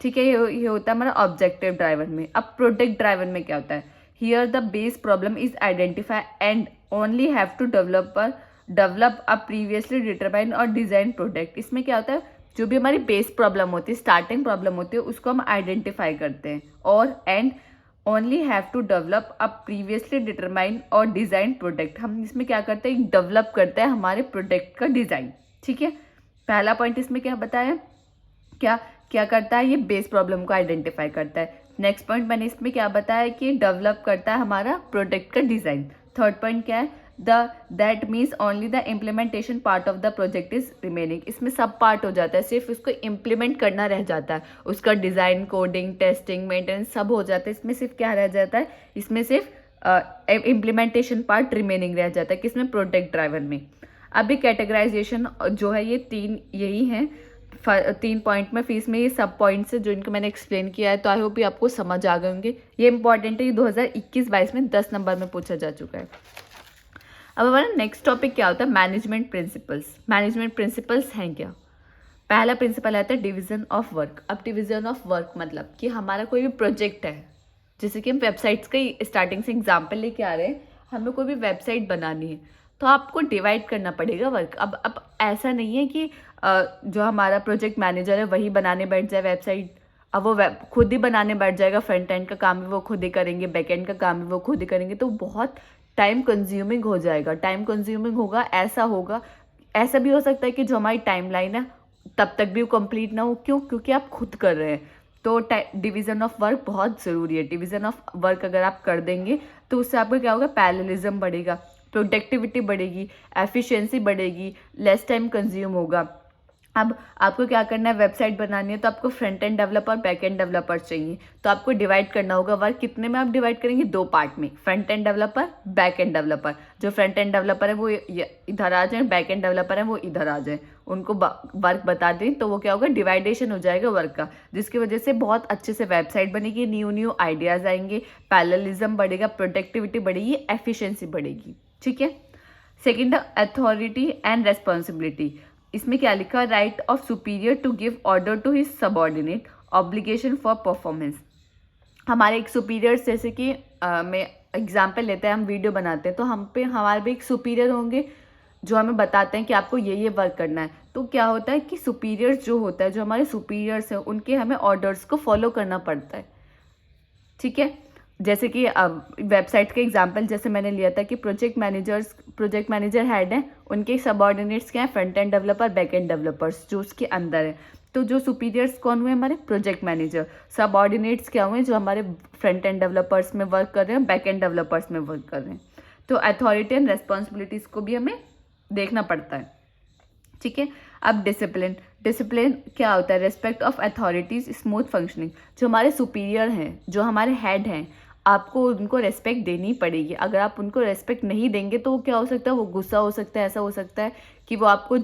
A: ठीक है, ये होता है हमारा ऑब्जेक्टिव ड्राइवन में। अब प्रोडक्ट ड्राइवन में क्या होता है, here the base problem is identify and only have to develop a previously determine और डिजाइन प्रोडक्ट। इसमें क्या होता है, जो भी हमारी बेस प्रॉब्लम होती है, स्टार्टिंग प्रॉब्लम होती है, उसको हम आइडेंटिफाई करते हैं, और and only have to develop a previously determine और डिज़ाइन प्रोडक्ट। हम इसमें क्या करते हैं, डेवलप करते हैं हमारे प्रोडक्ट का डिज़ाइन। ठीक है, पहला पॉइंट इसमें क्या बताया, क्या क्या करता है, ये बेस प्रॉब्लम को आइडेंटिफाई करता है। नेक्स्ट पॉइंट मैंने इसमें क्या बताया कि डेवलप करता है हमारा प्रोडक्ट का डिज़ाइन। थर्ड पॉइंट क्या है, that means only the implementation part of the project is remaining. इसमें सब पार्ट हो जाता है, सिर्फ उसको इम्प्लीमेंट करना रह जाता है, उसका डिज़ाइन, कोडिंग, टेस्टिंग, मेंटेनेंस सब हो जाता है। इसमें सिर्फ क्या रह जाता है, इसमें सिर्फ इम्प्लीमेंटेशन पार्ट रिमेनिंग रह जाता है, किसमें, प्रोडक्ट ड्राइवर में। अभी कैटेगराइजेशन जो है ये 3 यही हैं 3 पॉइंट में, फीस में ये सब पॉइंट्स है जो इनको मैंने एक्सप्लेन किया है। तो आई होप ये आपको समझ आ गए होंगे। ये इंपॉर्टेंट है, ये 2021-22 में 10 नंबर में पूछा जा चुका है। अब हमारा नेक्स्ट टॉपिक क्या होता है, मैनेजमेंट प्रिंसिपल्स। मैनेजमेंट प्रिंसिपल्स हैं क्या, पहला प्रिंसिपल आता है डिवीजन ऑफ वर्क। अब डिवीजन ऑफ वर्क मतलब कि हमारा कोई भी प्रोजेक्ट है, जैसे कि हम वेबसाइट्स का ही स्टार्टिंग से एग्जाम्पल लेके आ रहे हैं, हमें कोई भी वेबसाइट बनानी है तो आपको डिवाइड करना पड़ेगा वर्क। अब ऐसा नहीं है कि जो हमारा प्रोजेक्ट मैनेजर है वही बनाने बैठ जाए वेबसाइट, अब वो खुद ही बनाने बैठ जाएगा, फ्रंट एंड का काम भी वो खुद ही करेंगे, बैक एंड का काम भी वो खुद ही करेंगे, तो बहुत टाइम कंज्यूमिंग हो जाएगा। टाइम कंज्यूमिंग होगा, ऐसा भी हो सकता है कि जो हमारी टाइमलाइन है तब तक भी वो कंप्लीट ना हो। क्यों, क्योंकि आप खुद कर रहे हैं। तो डिवीज़न ऑफ वर्क बहुत ज़रूरी है। डिवीज़न ऑफ वर्क अगर आप कर देंगे तो उससे आपका क्या होगा, पैरेललिज्म बढ़ेगा, प्रोडक्टिविटी बढ़ेगी, एफिशिएंसी बढ़ेगी, लेस टाइम कंज्यूम होगा। अब आपको क्या करना है, वेबसाइट बनानी है तो आपको front end developer, back end developer चाहिए, तो आपको डिवाइड करना होगा वर्क। कितने में आप डिवाइड करेंगे, 2 पार्ट में, front end developer, back end developer. जो फ्रंट एंड डेवलपर है वो इधर आ जाए, बैक एंड डेवलपर है वो इधर आ जाए, उनको वर्क बता दें तो वो क्या होगा, डिवाइडेशन हो जाएगा वर्क का, जिसकी वजह से बहुत अच्छे से वेबसाइट बनेगी, न्यू आइडियाज़ आएंगे, पैरेललिज्म बढ़ेगा, प्रोडक्टिविटी बढ़ेगी, एफिशिएंसी बढ़ेगी। ठीक है। Second, authority and responsibility. इसमें क्या लिखा है, right of superior to give order to his subordinate, obligation for performance. हमारे एक सुपीरियर्स, जैसे कि मैं एग्जांपल लेते हैं, हम वीडियो बनाते हैं तो हमारे भी एक सुपीरियर होंगे जो हमें बताते हैं कि आपको ये वर्क करना है। तो क्या होता है कि सुपीरियर्स जो होता है, जो हमारे सुपीरियर्स हैं, उनके हमें ऑर्डर्स को फॉलो करना पड़ता है। ठीक है। जैसे कि वेबसाइट का एग्जांपल जैसे मैंने लिया था कि प्रोजेक्ट मैनेजर हेड हैं, उनके सबऑर्डिनेट्स क्या हैं, front end developer, back and developers जो उसके अंदर है। तो जो सुपीरियर्स कौन हुए, हमारे प्रोजेक्ट मैनेजर। सबऑर्डिनेट्स क्या हुए, जो हमारे फ्रंट एंड डेवलपर्स में वर्क कर रहे हैं, बैक एंड डेवलपर्स में वर्क कर रहे हैं। तो अथॉरिटी एंड रेस्पॉन्सिबिलिटीज को भी हमें देखना पड़ता है। ठीक है। अब डिसिप्लिन क्या होता है, respect of authorities, smooth functioning. जो हमारे सुपीरियर हैं, जो हमारे हेड हैं, आपको उनको रेस्पेक्ट देनी पड़ेगी। अगर आप उनको रेस्पेक्ट नहीं देंगे तो क्या हो सकता है, वो गुस्सा हो सकता है। ऐसा हो सकता है कि वो आपको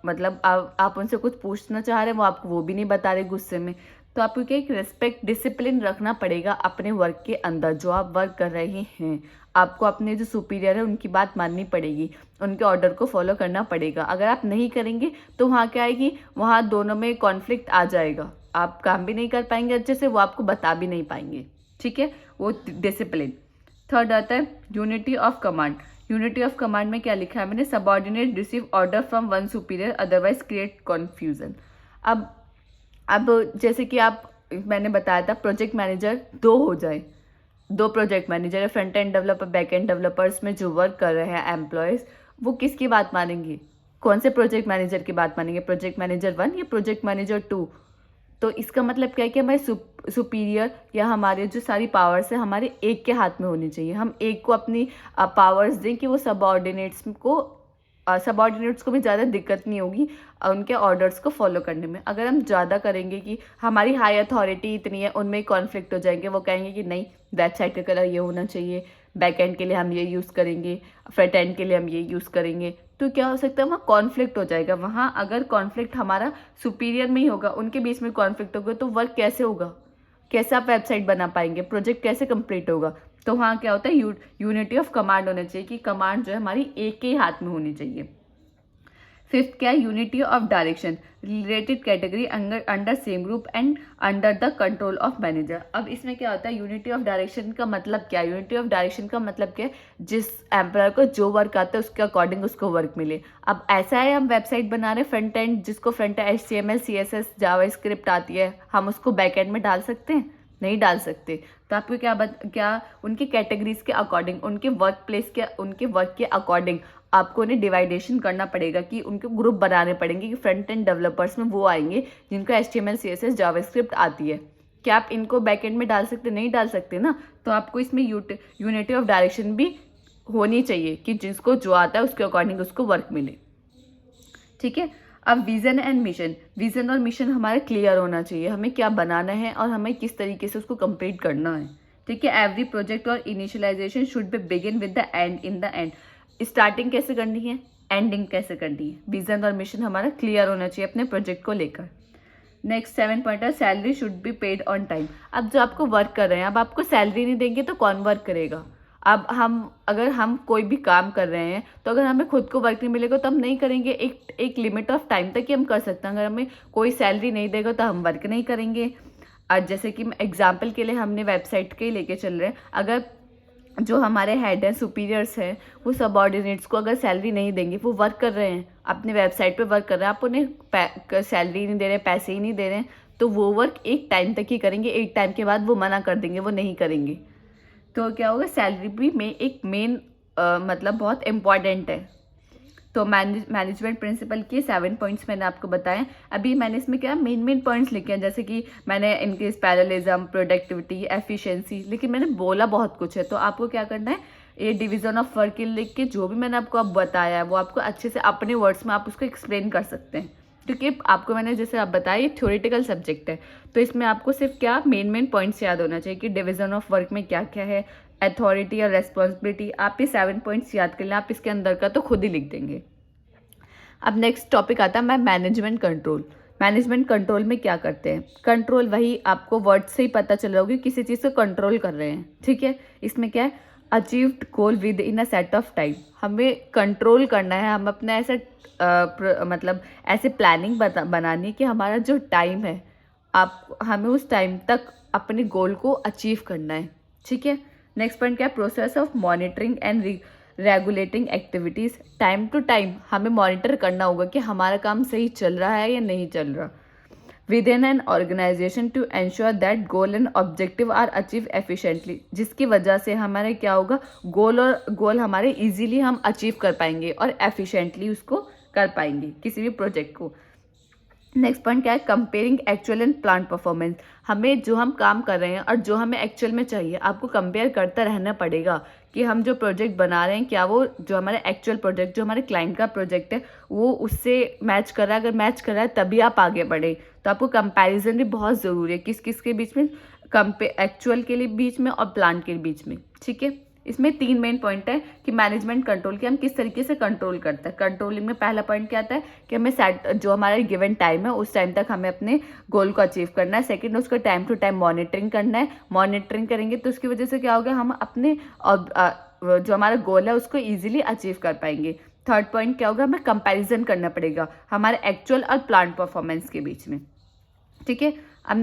A: मतलब आप उनसे कुछ पूछना चाह रहे हैं, वो आपको वो भी नहीं बता रहे गुस्से में, तो आपको क्या एक रिस्पेक्ट डिसिप्लिन रखना पड़ेगा अपने वर्क के अंदर। जो आप वर्क कर रहे हैं, आपको अपने जो सुपीरियर है उनकी बात माननी पड़ेगी, उनके ऑर्डर को फॉलो करना पड़ेगा। अगर आप नहीं करेंगे तो वहाँ क्या आएगी, वहाँ दोनों में कॉन्फ्लिक्ट आ जाएगा, आप काम भी नहीं कर पाएंगे अच्छे से, वो आपको बता भी नहीं पाएंगे। ठीक है, वो डिसिप्लिन। थर्ड आता है unity of command. Unity of command में क्या लिखा है मैंने, subordinate receive order from one superior otherwise create confusion. अब जैसे कि आप, मैंने बताया था प्रोजेक्ट मैनेजर दो हो जाए, दो प्रोजेक्ट मैनेजर है, front end developer back and developers में जो वर्क कर रहे हैं एम्प्लॉयज़, वो किसकी बात मानेंगे, कौन से प्रोजेक्ट मैनेजर की बात मानेंगे, प्रोजेक्ट मैनेजर 1 या प्रोजेक्ट मैनेजर 2। तो इसका मतलब क्या है कि हमारे सुपीरियर या हमारे जो सारी पावर्स है हमारे एक के हाथ में होनी चाहिए। हम एक को अपनी पावर्स दें कि वो सबऑर्डिनेट्स को भी ज़्यादा दिक्कत नहीं होगी उनके ऑर्डर्स को फॉलो करने में। अगर हम ज़्यादा करेंगे कि हमारी हाई अथॉरिटी इतनी है, उनमें कॉन्फ्लिक्ट हो जाएंगे, वो कहेंगे कि नहीं वेबसाइट का कलर ये होना चाहिए, बैक एंड के लिए हम ये यूज़ करेंगे, फ्रंट एंड के लिए हम ये यूज़ करेंगे, तो क्या हो सकता है वहाँ कॉन्फ्लिक्ट हो जाएगा। वहाँ अगर कॉन्फ्लिक्ट हमारा सुपीरियर में ही होगा, उनके बीच में कॉन्फ्लिक्ट होगा, तो वर्क कैसे होगा, कैसे आप वेबसाइट बना पाएंगे, प्रोजेक्ट कैसे कंप्लीट होगा। तो वहाँ क्या होता है, यूनिटी ऑफ कमांड होना चाहिए कि कमांड जो है हमारी एक के हाथ में होनी चाहिए। फिफ्थ क्या है, unity of direction, related category under same group and under the control of manager. अब इसमें क्या होता है, यूनिटी ऑफ डायरेक्शन का मतलब क्या है, यूनिटी ऑफ डायरेक्शन का मतलब क्या है, जिस एम्प्लॉयर को जो वर्क आता है उसके अकॉर्डिंग उसको वर्क मिले। अब ऐसा है, हम वेबसाइट बना रहे हैं, फ्रंट एंड जिसको front end HTML CSS JavaScript आती है, हम उसको बैक एंड में डाल सकते हैं, नहीं डाल सकते। तो आपको क्या उनकी कैटेगरीज के अकॉर्डिंग, उनके वर्क प्लेस के, उनके वर्क के अकॉर्डिंग आपको उन्हें डिवाइडेशन करना पड़ेगा कि उनके ग्रुप बनाने पड़ेंगे कि फ्रंट एंड डेवलपर्स में वो आएंगे जिनको HTML CSS जावास्क्रिप्ट आती है। क्या आप इनको बैक एंड में डाल सकते, नहीं डाल सकते ना। तो आपको इसमें यूनिटी ऑफ डायरेक्शन भी होनी चाहिए कि जिसको जो आता है उसके अकॉर्डिंग उसको वर्क मिले। ठीक है, अब विजन एंड मिशन, विजन और मिशन हमारा क्लियर होना चाहिए, हमें क्या बनाना है और हमें किस तरीके से उसको कंप्लीट करना है। ठीक है, एवरी प्रोजेक्ट और initialisation should be begin with the end in the end. Starting कैसे करनी है, एंडिंग कैसे करनी है, विजन और मिशन हमारा क्लियर होना चाहिए अपने प्रोजेक्ट को लेकर। नेक्स्ट 7 पॉइंट है, salary should be paid on time. अब जो आपको वर्क कर रहे हैं, अब आपको सैलरी नहीं देंगे तो कौन वर्क करेगा। अब अगर हम कोई भी काम कर रहे हैं तो अगर हमें खुद को वर्क नहीं मिलेगा तो हम नहीं करेंगे, एक लिमिट ऑफ टाइम तक ही हम कर सकते हैं। अगर हमें कोई सैलरी नहीं देगा तो हम वर्क नहीं करेंगे। और जैसे कि एग्जाम्पल के लिए हमने वेबसाइट के लेके चल रहे हैं, अगर जो हमारे हेड हैं, सुपीरियर्स हैं, वो सबऑर्डिनेट्स को अगर सैलरी नहीं देंगे, वो वर्क कर रहे हैं अपने वेबसाइट पे वर्क कर रहे हैं, आप उन्हें सैलरी नहीं दे रहे, पैसे ही नहीं दे रहे हैं, तो वो वर्क एक टाइम तक ही करेंगे, एक टाइम के बाद वो मना कर देंगे, वो नहीं करेंगे। तो क्या होगा, सैलरी भी में एक मेन मतलब बहुत इम्पॉर्टेंट है। तो मैनेजमेंट प्रिंसिपल के 7 पॉइंट्स मैंने आपको बताए। अभी मैंने इसमें क्या मेन पॉइंट्स लिखे हैं, जैसे कि मैंने इनकेस पैरेललिज्म, प्रोडक्टिविटी, एफिशिएंसी, लेकिन मैंने बोला बहुत कुछ है। तो आपको क्या करना है, ये डिवीजन ऑफ वर्क के लिख के जो भी मैंने आपको अब बताया है वो आपको अच्छे से अपने वर्ड्स में आप उसको एक्सप्लेन कर सकते हैं, क्योंकि आपको मैंने जैसे आप बताया ये थ्योरेटिकल सब्जेक्ट है। तो इसमें आपको सिर्फ क्या मेन पॉइंट्स याद होना चाहिए कि डिवीजन ऑफ वर्क में क्या क्या है, अथॉरिटी और रेस्पॉन्सिबिलिटी। आप ये 7 पॉइंट्स याद कर लें, आप इसके अंदर का तो खुद ही लिख देंगे। अब नेक्स्ट टॉपिक आता है मैनेजमेंट कंट्रोल। मैनेजमेंट कंट्रोल में क्या करते हैं, कंट्रोल वही आपको वर्ड से ही पता चल रहा होगा किसी चीज़ को कंट्रोल कर रहे हैं। ठीक है, इसमें क्या है, achieved goal with in a set of time. हमें कंट्रोल करना है, हम अपना ऐसा मतलब ऐसे प्लानिंग बनानी है कि हमारा जो टाइम है, हमें उस टाइम तक अपने गोल को अचीव करना है। ठीक है, नेक्स्ट पॉइंट क्या है, process of monitoring and regulating activities. Time to time हमें मॉनिटर करना होगा कि हमारा काम सही चल रहा है या नहीं चल रहा within an organisation to ensure that goal and objective are achieve efficiently, जिसकी वजह से हमारे क्या होगा, गोल हमारे इजीली हम अचीव कर पाएंगे और एफिशिएंटली उसको कर पाएंगे किसी भी प्रोजेक्ट को। नेक्स्ट पॉइंट क्या है, comparing actual and plan performance. हमें जो हम काम कर रहे हैं और जो हमें एक्चुअल में चाहिए, आपको कंपेयर करता रहना पड़ेगा कि हम जो प्रोजेक्ट बना रहे हैं क्या वो जो हमारा एक्चुअल प्रोजेक्ट, जो हमारे क्लाइंट का प्रोजेक्ट है, वो उससे मैच कर रहा है। अगर मैच कर रहा है तभी आप आगे बढ़े। तो आपको कंपैरिजन भी बहुत ज़रूरी है, किस किस के बीच में, एक्चुअल के लिए बीच में और प्लान के बीच में। ठीक है, इसमें 3 मेन पॉइंट है कि मैनेजमेंट कंट्रोल कि हम किस तरीके से कंट्रोल करते हैं। कंट्रोलिंग में पहला पॉइंट क्या आता है कि हमें सेट जो हमारा गिवन टाइम है उस टाइम तक हमें अपने गोल को अचीव करना है। सेकंड, उसका टाइम टू टाइम मॉनिटरिंग करना है। मॉनिटरिंग करेंगे तो उसकी वजह से क्या होगा, हम अपने जो हमारा गोल है उसको ईजिली अचीव कर पाएंगे। थर्ड पॉइंट क्या होगा, हमें कंपैरिजन करना पड़ेगा हमारे एक्चुअल और प्लान परफॉर्मेंस के बीच में। ठीक है, अब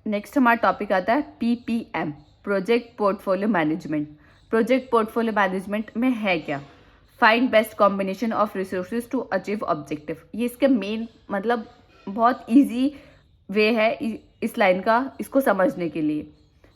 A: नेक्स्ट हमारा टॉपिक आता है PPM, project portfolio management. Project portfolio management में है क्या, find best combination of resources to achieve objective. ये इसके मेन मतलब बहुत इजी वे है इस लाइन का इसको समझने के लिए।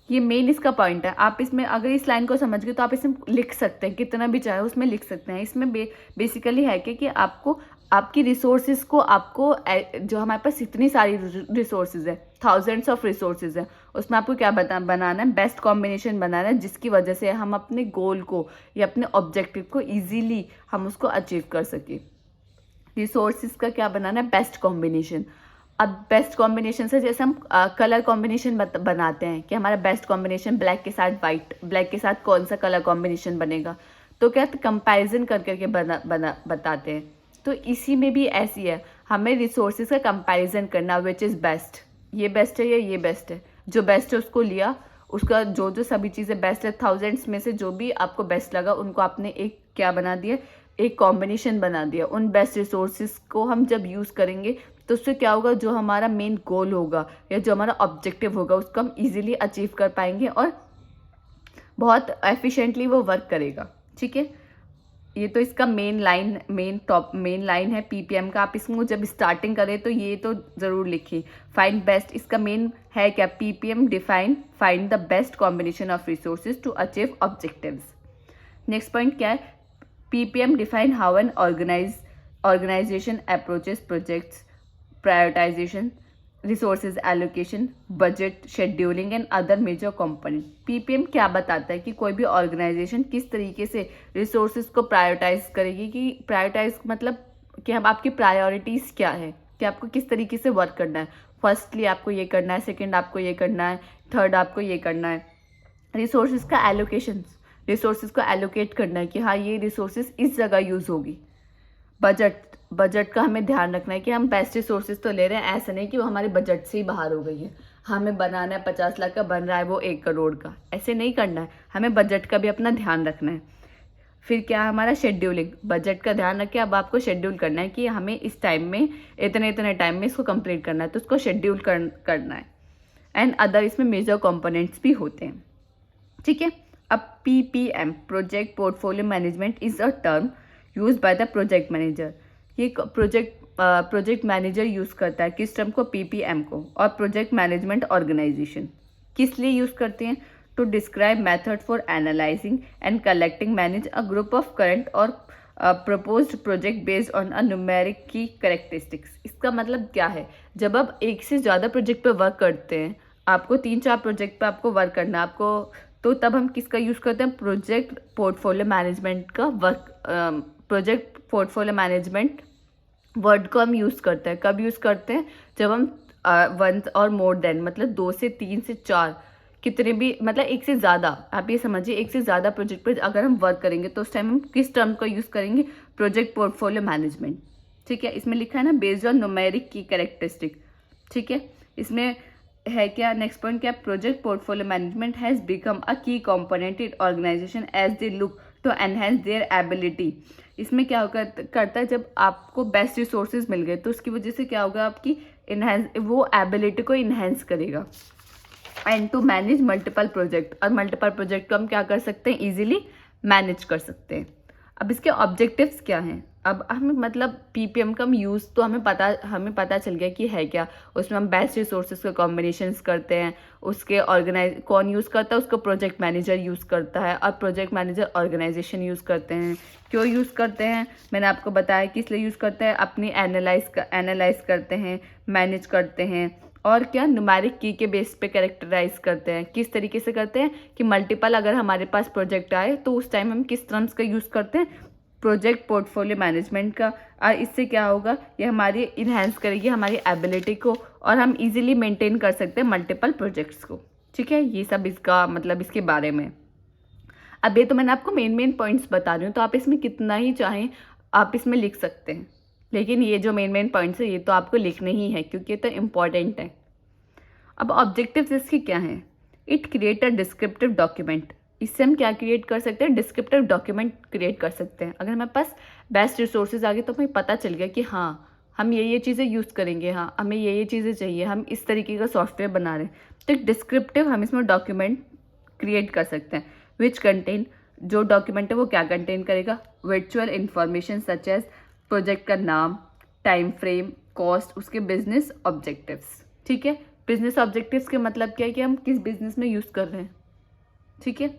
A: ये मेन इसका पॉइंट है। आप इसमें अगर इस लाइन को समझ गए तो आप इसमें लिख सकते हैं, कितना भी चाहे उसमें लिख सकते हैं। इसमें बेसिकली है कि आपको आपकी रिसोर्सेज को आपको जो हमारे पास इतनी सारी रिसोर्सेज है, थाउजेंड्स ऑफ रिसोर्सेज है, उसमें आपको क्या बनाना है, बेस्ट कॉम्बिनेशन बनाना है जिसकी वजह से हम अपने गोल को या अपने ऑब्जेक्टिव को ईजीली हम उसको अचीव कर सकें। रिसोर्सेज का क्या बनाना है, बेस्ट कॉम्बिनेशन। अब बेस्ट कॉम्बिनेशन से जैसे हम कलर कॉम्बिनेशन बनाते हैं कि हमारा बेस्ट कॉम्बिनेशन ब्लैक के साथ वाइट, ब्लैक के साथ कौन सा कलर कॉम्बिनेशन बनेगा, तो क्या कंपैरिजन कर करके बताते हैं। तो इसी में भी ऐसी है, हमें रिसोर्सेज का कंपैरिजन करना, विच इज़ बेस्ट, ये बेस्ट है या ये बेस्ट है। जो बेस्ट है उसको लिया, उसका जो सभी चीज़ें बेस्ट है, थाउजेंड्स में से जो भी आपको बेस्ट लगा उनको आपने एक क्या बना दिया, एक कॉम्बिनेशन बना दिया। उन बेस्ट रिसोर्सेज को हम जब यूज़ करेंगे तो उससे क्या होगा, जो हमारा मेन गोल होगा या जो हमारा ऑब्जेक्टिव होगा उसको हम इजीली अचीव कर पाएंगे और बहुत एफिशिएंटली वो वर्क करेगा। ठीक है, ये तो इसका मेन लाइन है PPM का। आप इसको जब स्टार्टिंग करें तो ये तो ज़रूर लिखिए, फाइंड बेस्ट। इसका मेन है क्या, PPM define find the best combination of resources to achieve objectives. Next point क्या है, PPM define how an organisation approaches projects, prioritisation, resources allocation, budget, scheduling and other major component. PPM क्या बताता है कि कोई भी ऑर्गेनाइजेशन किस तरीके से रिसोर्सेज को प्रायोरिटाइज करेगी। कि प्रायोरिटाइज मतलब कि हम आपकी प्रायोरिटीज़ क्या है, कि आपको किस तरीके से वर्क करना है। फर्स्टली आपको ये करना है, सेकेंड आपको ये करना है, थर्ड आपको ये करना है। रिसोर्सेज का एलोकेशन, रिसोर्सेज को एलोकेट करना है कि हाँ ये रिसोर्सेज इस जगह यूज़ होगी। बजट का हमें ध्यान रखना है कि हम बेस्ट रिसोर्सेज तो ले रहे हैं, ऐसा नहीं कि वो हमारे बजट से ही बाहर हो गई है। हमें बनाना है 50 लाख का, बन रहा है वो 1 करोड़ का, ऐसे नहीं करना है। हमें बजट का भी अपना ध्यान रखना है। फिर क्या है हमारा शेड्यूलिंग, बजट का ध्यान रख के अब आपको शेड्यूल करना है कि हमें इस टाइम में इतने टाइम में इसको कंप्लीट करना है, तो उसको शेड्यूल करना है। एंड अदर इसमें मेजर कंपोनेंट्स भी होते हैं। ठीक है, अब PPM, project portfolio management, is a term use by the project manager. ये प्रोजेक्ट मैनेजर यूज़ करता है किस टर्म को, PPM को। और प्रोजेक्ट मैनेजमेंट ऑर्गेनाइजेशन किस लिए यूज़ करते हैं, to describe method for analysing and collecting manage a group of current और proposed project based on a numeric key characteristics. इसका मतलब क्या है, जब आप एक से ज़्यादा प्रोजेक्ट पे वर्क करते हैं, आपको 3-4 प्रोजेक्ट पे आपको वर्क करना है आपको, तो तब हम किसका यूज़ करते हैं, प्रोजेक्ट पोर्टफोलियो मैनेजमेंट का प्रोजेक्ट पोर्टफोलियो मैनेजमेंट वर्ड को हम यूज़ करते हैं। कब यूज़ करते हैं, जब हम 1 और मोर देन मतलब 2 से 3 से 4 कितने भी मतलब एक से ज़्यादा, आप ये समझिए एक से ज़्यादा प्रोजेक्ट पर अगर हम वर्क करेंगे तो उस टाइम हम किस टर्म का यूज़ करेंगे, प्रोजेक्ट पोर्टफोलियो मैनेजमेंट। ठीक है, इसमें लिखा है ना based on numeric key characteristic. ठीक है, इसमें है क्या, नेक्स्ट पॉइंट क्या, project portfolio management has become a key component in organisation as they look to enhance their ability. इसमें क्या करता है, जब आपको बेस्ट रिसोर्सेज मिल गए तो उसकी वजह से क्या होगा, आपकी वो एबिलिटी को इन्हेंस करेगा। And to manage multiple project, और मल्टीपल प्रोजेक्ट को हम क्या कर सकते हैं, इजीली मैनेज कर सकते हैं। अब इसके ऑब्जेक्टिव्स क्या हैं, अब हमें मतलब PPM का यूज़ तो हमें पता चल गया कि है क्या। उसमें हम बेस्ट रिसोर्सेज के कॉम्बिनेशंस करते हैं, उसके कौन यूज़ करता है, उसको प्रोजेक्ट मैनेजर यूज़ करता है, और प्रोजेक्ट मैनेजर ऑर्गेनाइजेशन यूज़ करते हैं। क्यों यूज़ करते हैं, मैंने आपको बताया किस लिए यूज़ करते हैं, अपनी एनालाइज करते हैं, मैनेज करते हैं, और क्या न्यूमेरिक की के बेस पे कैरेक्टराइज करते हैं। किस तरीके से करते हैं कि मल्टीपल अगर हमारे पास प्रोजेक्ट आए तो उस टाइम हम किस टर्म्स का यूज़ करते हैं, प्रोजेक्ट पोर्टफोलियो मैनेजमेंट का। और इससे क्या होगा, ये हमारी इन्हेंस करेगी हमारी एबिलिटी को, और हम इजीली मेंटेन कर सकते हैं मल्टीपल प्रोजेक्ट्स को। ठीक है, ये सब इसका मतलब इसके बारे में। अब ये तो मैंने आपको मेन पॉइंट्स बता रही हूँ, तो आप इसमें कितना ही चाहें आप इसमें लिख सकते हैं, लेकिन ये जो मेन पॉइंट्स है ये तो आपको लिखने ही है क्योंकि ये तो इम्पॉर्टेंट है। अब ऑब्जेक्टिव्स इसकी क्या हैं? It create a descriptive document. इससे हम क्या क्रिएट कर सकते हैं? डिस्क्रिप्टिव डॉक्यूमेंट क्रिएट कर सकते हैं। अगर हमारे पास बेस्ट रिसोर्सेज आ गए तो हमें पता चल गया कि हाँ हम ये चीज़ें यूज़ करेंगे, हाँ हमें ये चीज़ें चाहिए, हम इस तरीके का सॉफ्टवेयर बना रहे हैं, तो एक डिस्क्रिप्टिव हम इसमें डॉक्यूमेंट क्रिएट कर सकते हैं। विच कंटेन, जो डॉक्यूमेंट है वो क्या कंटेन करेगा? Virtual information such as project का नाम, टाइम फ्रेम, कॉस्ट, उसके बिजनेस ऑब्जेक्टिव्स। ठीक है, बिजनेस ऑब्जेक्टिव्स के मतलब क्या है कि हम किस बिजनेस में यूज़ कर रहे हैं। ठीक है,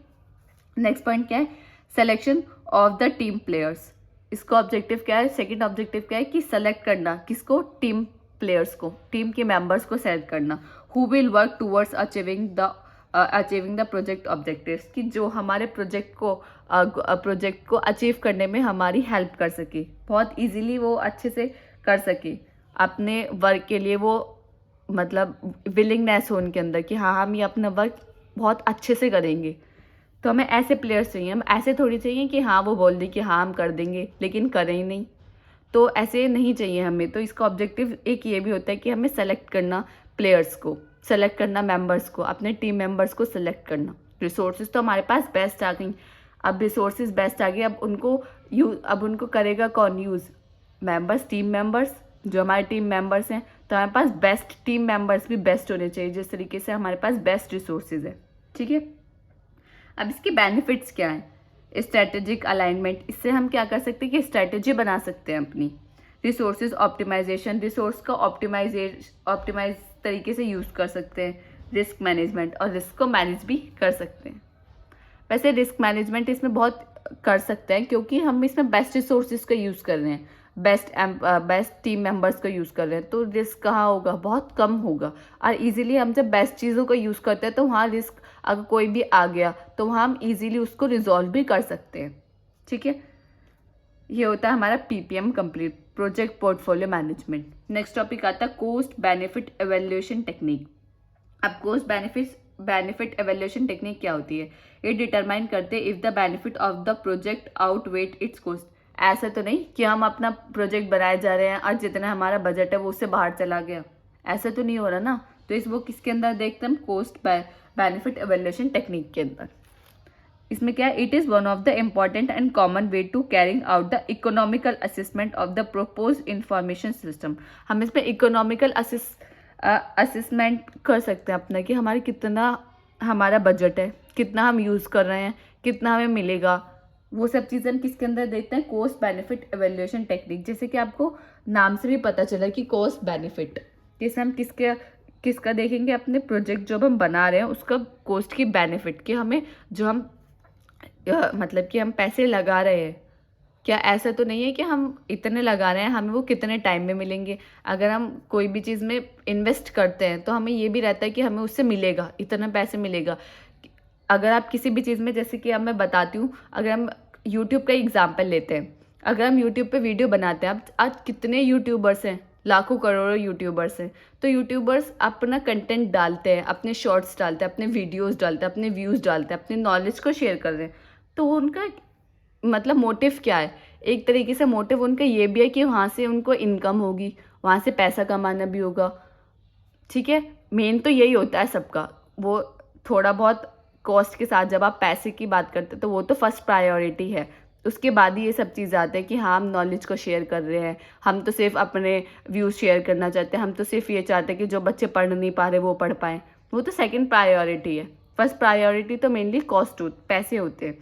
A: नेक्स्ट पॉइंट क्या है? Selection of the team players. इसका ऑब्जेक्टिव क्या है? सेकंड ऑब्जेक्टिव क्या है कि सेलेक्ट करना, किसको? टीम प्लेयर्स को, टीम के मेंबर्स को सेलेक्ट करना। Who will work towards achieving the project objectives, कि जो हमारे प्रोजेक्ट को अचीव करने में हमारी हेल्प कर सके, बहुत इजीली वो अच्छे से कर सके अपने वर्क के लिए, वो मतलब विलिंगनेस हो उनके अंदर कि हाँ हम ये अपना वर्क बहुत अच्छे से करेंगे। तो हमें ऐसे प्लेयर्स चाहिए, हम ऐसे थोड़ी चाहिए कि हाँ वो बोल दे कि हाँ हम कर देंगे लेकिन करें ही नहीं, तो ऐसे नहीं चाहिए हमें। तो इसका ऑब्जेक्टिव एक ये भी होता है कि हमें सेलेक्ट करना प्लेयर्स को, सेलेक्ट करना मेंबर्स को, अपने टीम मेंबर्स को सेलेक्ट करना। रिसोर्सेज तो हमारे पास बेस्ट आ गई, अब रिसोर्सेज बेस्ट आ गए, अब उनको करेगा कौन यूज़? मेंबर्स, टीम मेंबर्स, जो हमारे टीम मेंबर्स हैं। तो हमारे पास बेस्ट टीम मेंबर्स भी बेस्ट होने चाहिए, जिस तरीके से हमारे पास बेस्ट रिसोर्सेज है। ठीक है, अब इसके बेनिफिट्स क्या हैं? स्ट्रैटेजिक अलाइनमेंट, इससे हम क्या कर सकते हैं कि स्ट्रैटेजी बना सकते हैं अपनी। रिसोर्सेज ऑप्टिमाइजेशन, रिसोर्स का ऑप्टिमाइज तरीके से यूज़ कर सकते हैं। रिस्क मैनेजमेंट, और रिस्क को मैनेज भी कर सकते हैं। वैसे रिस्क मैनेजमेंट इसमें बहुत कर सकते हैं क्योंकि हम इसमें बेस्ट रिसोर्सेज का यूज़ कर रहे हैं, बेस्ट टीम मेंबर्स का यूज़ कर रहे हैं, तो रिस्क कहाँ होगा? बहुत कम होगा। और इजीली हम जब बेस्ट चीज़ों का यूज़ करते हैं तो वहाँ रिस्क अगर कोई भी आ गया तो वहाँ हम इजीली उसको रिजॉल्व भी कर सकते हैं। ठीक है, ये होता है हमारा PPM complete, project portfolio management. Next topic आता है कॉस्ट बेनिफिट एवेल्यूएशन टेक्निक। अब कॉस्ट बेनिफिट एवेल्यूएशन टेक्निक क्या होती है? ये डिटरमाइन करते if the benefit of the project outweigh its cost. ऐसा तो नहीं कि हम अपना प्रोजेक्ट बनाए जा रहे हैं और जितना हमारा बजट है वो उससे बाहर चला गया, ऐसा तो नहीं हो रहा ना। तो वो किसके अंदर देखते हैं? कॉस्ट बेनिफिट एवेल्यूएशन टेक्निक के अंदर। इसमें क्या है? It is one of the important and common way to carrying out the economical assessment of the propose information system. हम इसमें इकोनॉमिकल असेसमेंट कर सकते हैं अपना कि हमारे कितना हमारा बजट है, कितना हम यूज़ कर रहे हैं, कितना हमें मिलेगा, वो सब चीज़ें हम किसके अंदर देखते हैं? Cost benefit evaluation technique. जैसे कि आपको नाम से भी पता चला कि कॉस्ट बेनिफिट, जैसे हम किसका देखेंगे? अपने प्रोजेक्ट जो हम बना रहे हैं उसका कॉस्ट की बेनिफिट, कि हमें जो हम मतलब कि हम पैसे लगा रहे हैं, क्या ऐसा तो नहीं है कि हम इतने लगा रहे हैं हमें वो कितने टाइम में मिलेंगे। अगर हम कोई भी चीज़ में इन्वेस्ट करते हैं तो हमें ये भी रहता है कि हमें उससे मिलेगा, इतना पैसे मिलेगा। अगर आप किसी भी चीज़ में, जैसे कि अब मैं बताती हूँ, अगर हम यूट्यूब का एग्जाम्पल लेते हैं, अगर हम यूट्यूब पे वीडियो बनाते हैं, अब आज कितने यूट्यूबर्स हैं, लाखों करोड़ों यूट्यूबर्स हैं, तो यूट्यूबर्स अपना कंटेंट डालते हैं, अपने शॉर्ट्स डालते हैं, अपने वीडियोस डालते हैं, अपने व्यूज़ डालते हैं, अपनी नॉलेज को शेयर कर रहे हैं। तो उनका मतलब मोटिव क्या है? एक तरीके से मोटिव उनका ये भी है कि वहाँ से उनको इनकम होगी, वहाँ से पैसा कमाना भी होगा। ठीक है, मेन तो यही होता है सबका। वो थोड़ा बहुत कॉस्ट के साथ जब आप पैसे की बात करते हैं तो वो तो फर्स्ट प्रायोरिटी है, उसके बाद ही ये सब चीज़ आते हैं कि हाँ हम नॉलेज को शेयर कर रहे हैं, हम तो सिर्फ अपने व्यूज़ शेयर करना चाहते हैं, हम तो सिर्फ ये चाहते हैं कि जो बच्चे पढ़ नहीं पा रहे वो पढ़ पाएँ, वो तो सेकंड प्रायोरिटी है। फर्स्ट प्रायोरिटी तो मेनली पैसे होते हैं।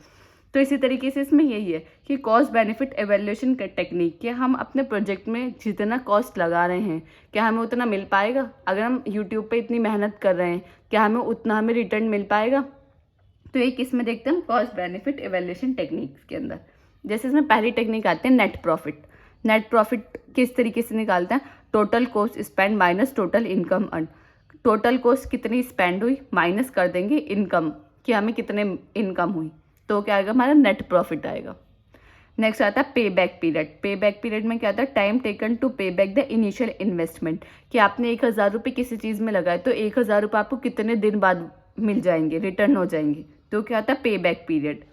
A: तो इसी तरीके से इसमें यही है कि कॉस्ट बेनिफिट एवेल्यूएशन का टेक्निक, कि हम अपने प्रोजेक्ट में जितना कॉस्ट लगा रहे हैं क्या हमें उतना मिल पाएगा? अगर हम यूट्यूब पे इतनी मेहनत कर रहे हैं क्या हमें उतना रिटर्न मिल पाएगा? तो एक इसमें देखते हैं कॉस्ट बेनिफिट एवेल्यूएशन टेक्निक्स के अंदर। जैसे इसमें पहली टेक्निक आती है नेट प्रॉफिट। नेट प्रॉफिट किस तरीके से निकालते हैं? Total cost spend minus total income earn. Total cost कितनी स्पेंड हुई माइनस कर देंगे इनकम, कि हमें कितने इनकम हुई, तो क्या आएगा? हमारा नेट प्रॉफिट आएगा। नेक्स्ट आता है पे बैक पीरियड। पे बैक पीरियड में क्या आता है? टाइम टेकन टू पे बैक द इनिशियल इन्वेस्टमेंट, कि आपने 1000 रुपये किसी चीज़ में लगाए तो 1000 रुपये आपको कितने दिन बाद मिल जाएंगे, रिटर्न हो जाएंगे, तो क्या आता है? पे बैक पीरियड।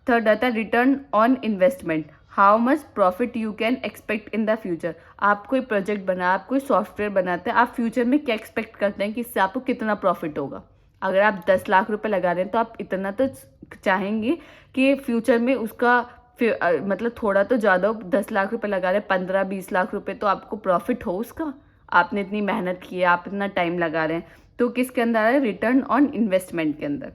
A: थर्ड आता है return on investment, how much profit you can expect in the future. आप कोई प्रोजेक्ट बना, आप कोई सॉफ्टवेयर बनाते हैं, आप फ्यूचर में क्या एक्सपेक्ट करते हैं कि इससे आपको कितना प्रॉफिट होगा। अगर आप 10 लाख रुपए लगा रहे हैं तो आप इतना तो चाहेंगे कि फ्यूचर में उसका मतलब थोड़ा तो ज़्यादा हो। 10 लाख रुपए लगा रहे हैं, 15-20 लाख रुपए तो आपको प्रॉफिट हो उसका। आपने इतनी मेहनत की है, आप इतना टाइम लगा रहे हैं, तो किसके अंदर आ रहा है, रिटर्न ऑन इन्वेस्टमेंट के अंदर।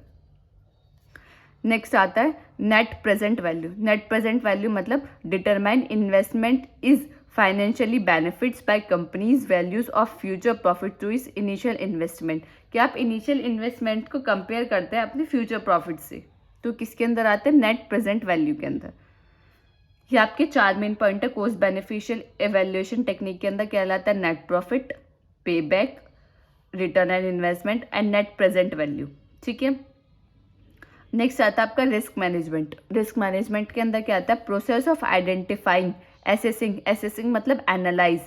A: नेक्स्ट आता है net present value. Net present value मतलब determine investment is financially benefits by companies values of future profit to is initial investment. कि आप इनिशियल इन्वेस्टमेंट को कंपेयर करते हैं अपने फ्यूचर प्रॉफिट से, तो किसके अंदर आते हैं, नेट प्रेजेंट वैल्यू के अंदर। ये आपके 4 मेन पॉइंट है। कोस्ट बेनिफिशियल एवेल्युएशन टेक्निक के अंदर कहलाता है नेट प्रॉफिट, पे back, return on investment and net present value. ठीक है। नेक्स्ट आता है आपका रिस्क मैनेजमेंट। रिस्क मैनेजमेंट के अंदर क्या आता है, process of identifying, assessing, assessing मतलब एनालाइज,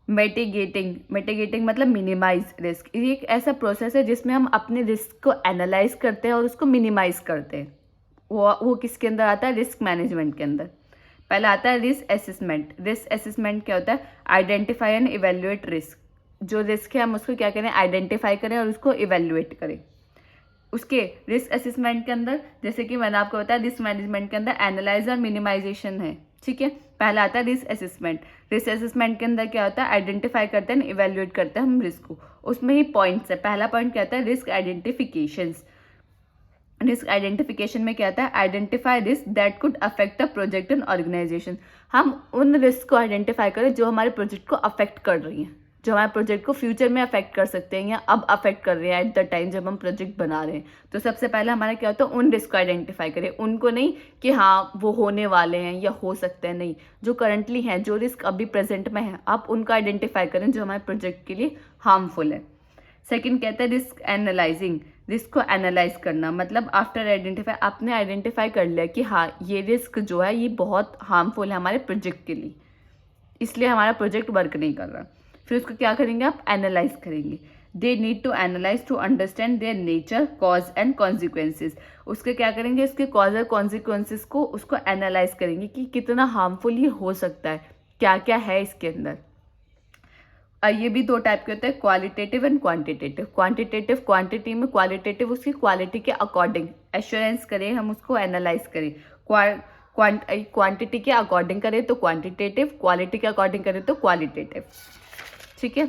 A: मिटिगेटिंग मतलब मिनिमाइज रिस्क। ये एक ऐसा प्रोसेस है जिसमें हम अपने रिस्क को एनालाइज करते हैं और उसको मिनिमाइज करते हैं। वो किसके अंदर आता है, रिस्क मैनेजमेंट के अंदर। पहला आता है रिस्क असेसमेंट। रिस्क असेसमेंट क्या होता है, आइडेंटिफाई एंड इवेल्युएट रिस्क। जो रिस्क है हम उसको क्या करें, आइडेंटिफाई करें और उसको इवेल्युएट करें। उसके रिस्क असेसमेंट के अंदर, जैसे कि मैंने आपको बताया, रिस्क मैनेजमेंट के अंदर एनालाइज और मिनिमाइजेशन है। ठीक है। पहला आता है रिस्क असेसमेंट। रिस्क असेसमेंट के अंदर क्या होता है, आइडेंटिफाई करते हैं, इवेल्युएट करते हैं हम रिस्क को। उसमें ही पॉइंट्स है। पहला पॉइंट क्या होता है, रिस्क आइडेंटिफिकेशंस। रिस्क आइडेंटिफिकेशन में क्या आता है, identify risk that could affect the project and organisation. हम उन रिस्क को आइडेंटिफाई करें जो हमारे प्रोजेक्ट को अफेक्ट कर रही हैं, जो हमारे प्रोजेक्ट को फ्यूचर में अफेक्ट कर सकते हैं या अब अफेक्ट कर रहे हैं एट द टाइम जब हम प्रोजेक्ट बना रहे हैं। तो सबसे पहले हमारा क्या होता है, उन रिस्क को आइडेंटिफाई करें। उनको नहीं कि हाँ वो होने वाले हैं या हो सकते हैं, नहीं, जो करंटली हैं, जो रिस्क अभी प्रेजेंट में है, आप उनको आइडेंटिफाई करें जो हमारे प्रोजेक्ट के लिए हार्मफुल है। सेकेंड कहता है रिस्क एनालाइजिंग। रिस्क को एनालाइज करना मतलब आफ्टर आइडेंटिफाई, आपने आइडेंटिफाई कर लिया कि हाँ ये रिस्क जो है ये बहुत हार्मफुल है हमारे प्रोजेक्ट के लिए, इसलिए हमारा प्रोजेक्ट वर्क नहीं कर रहा। फिर उसको क्या करेंगे, आप एनालाइज करेंगे। They need to analyse to understand their nature, cause and consequences. उसके क्या करेंगे, इसके कॉज और कॉन्सिक्वेंसेज को उसको एनालाइज करेंगे कि कितना हार्मफुल ये हो सकता है, क्या क्या है इसके अंदर। ये भी दो टाइप के होते हैं, qualitative and quantitative. Quantitative, quantity में, क्वालिटेटिव उसकी क्वालिटी के अकॉर्डिंग एश्योरेंस करें, हम उसको एनालाइज करें। क्वांटिटी के अकॉर्डिंग करें तो क्वांटिटेटिव, क्वालिटी के अकॉर्डिंग करें तो क्वालिटेटिव। ठीक है।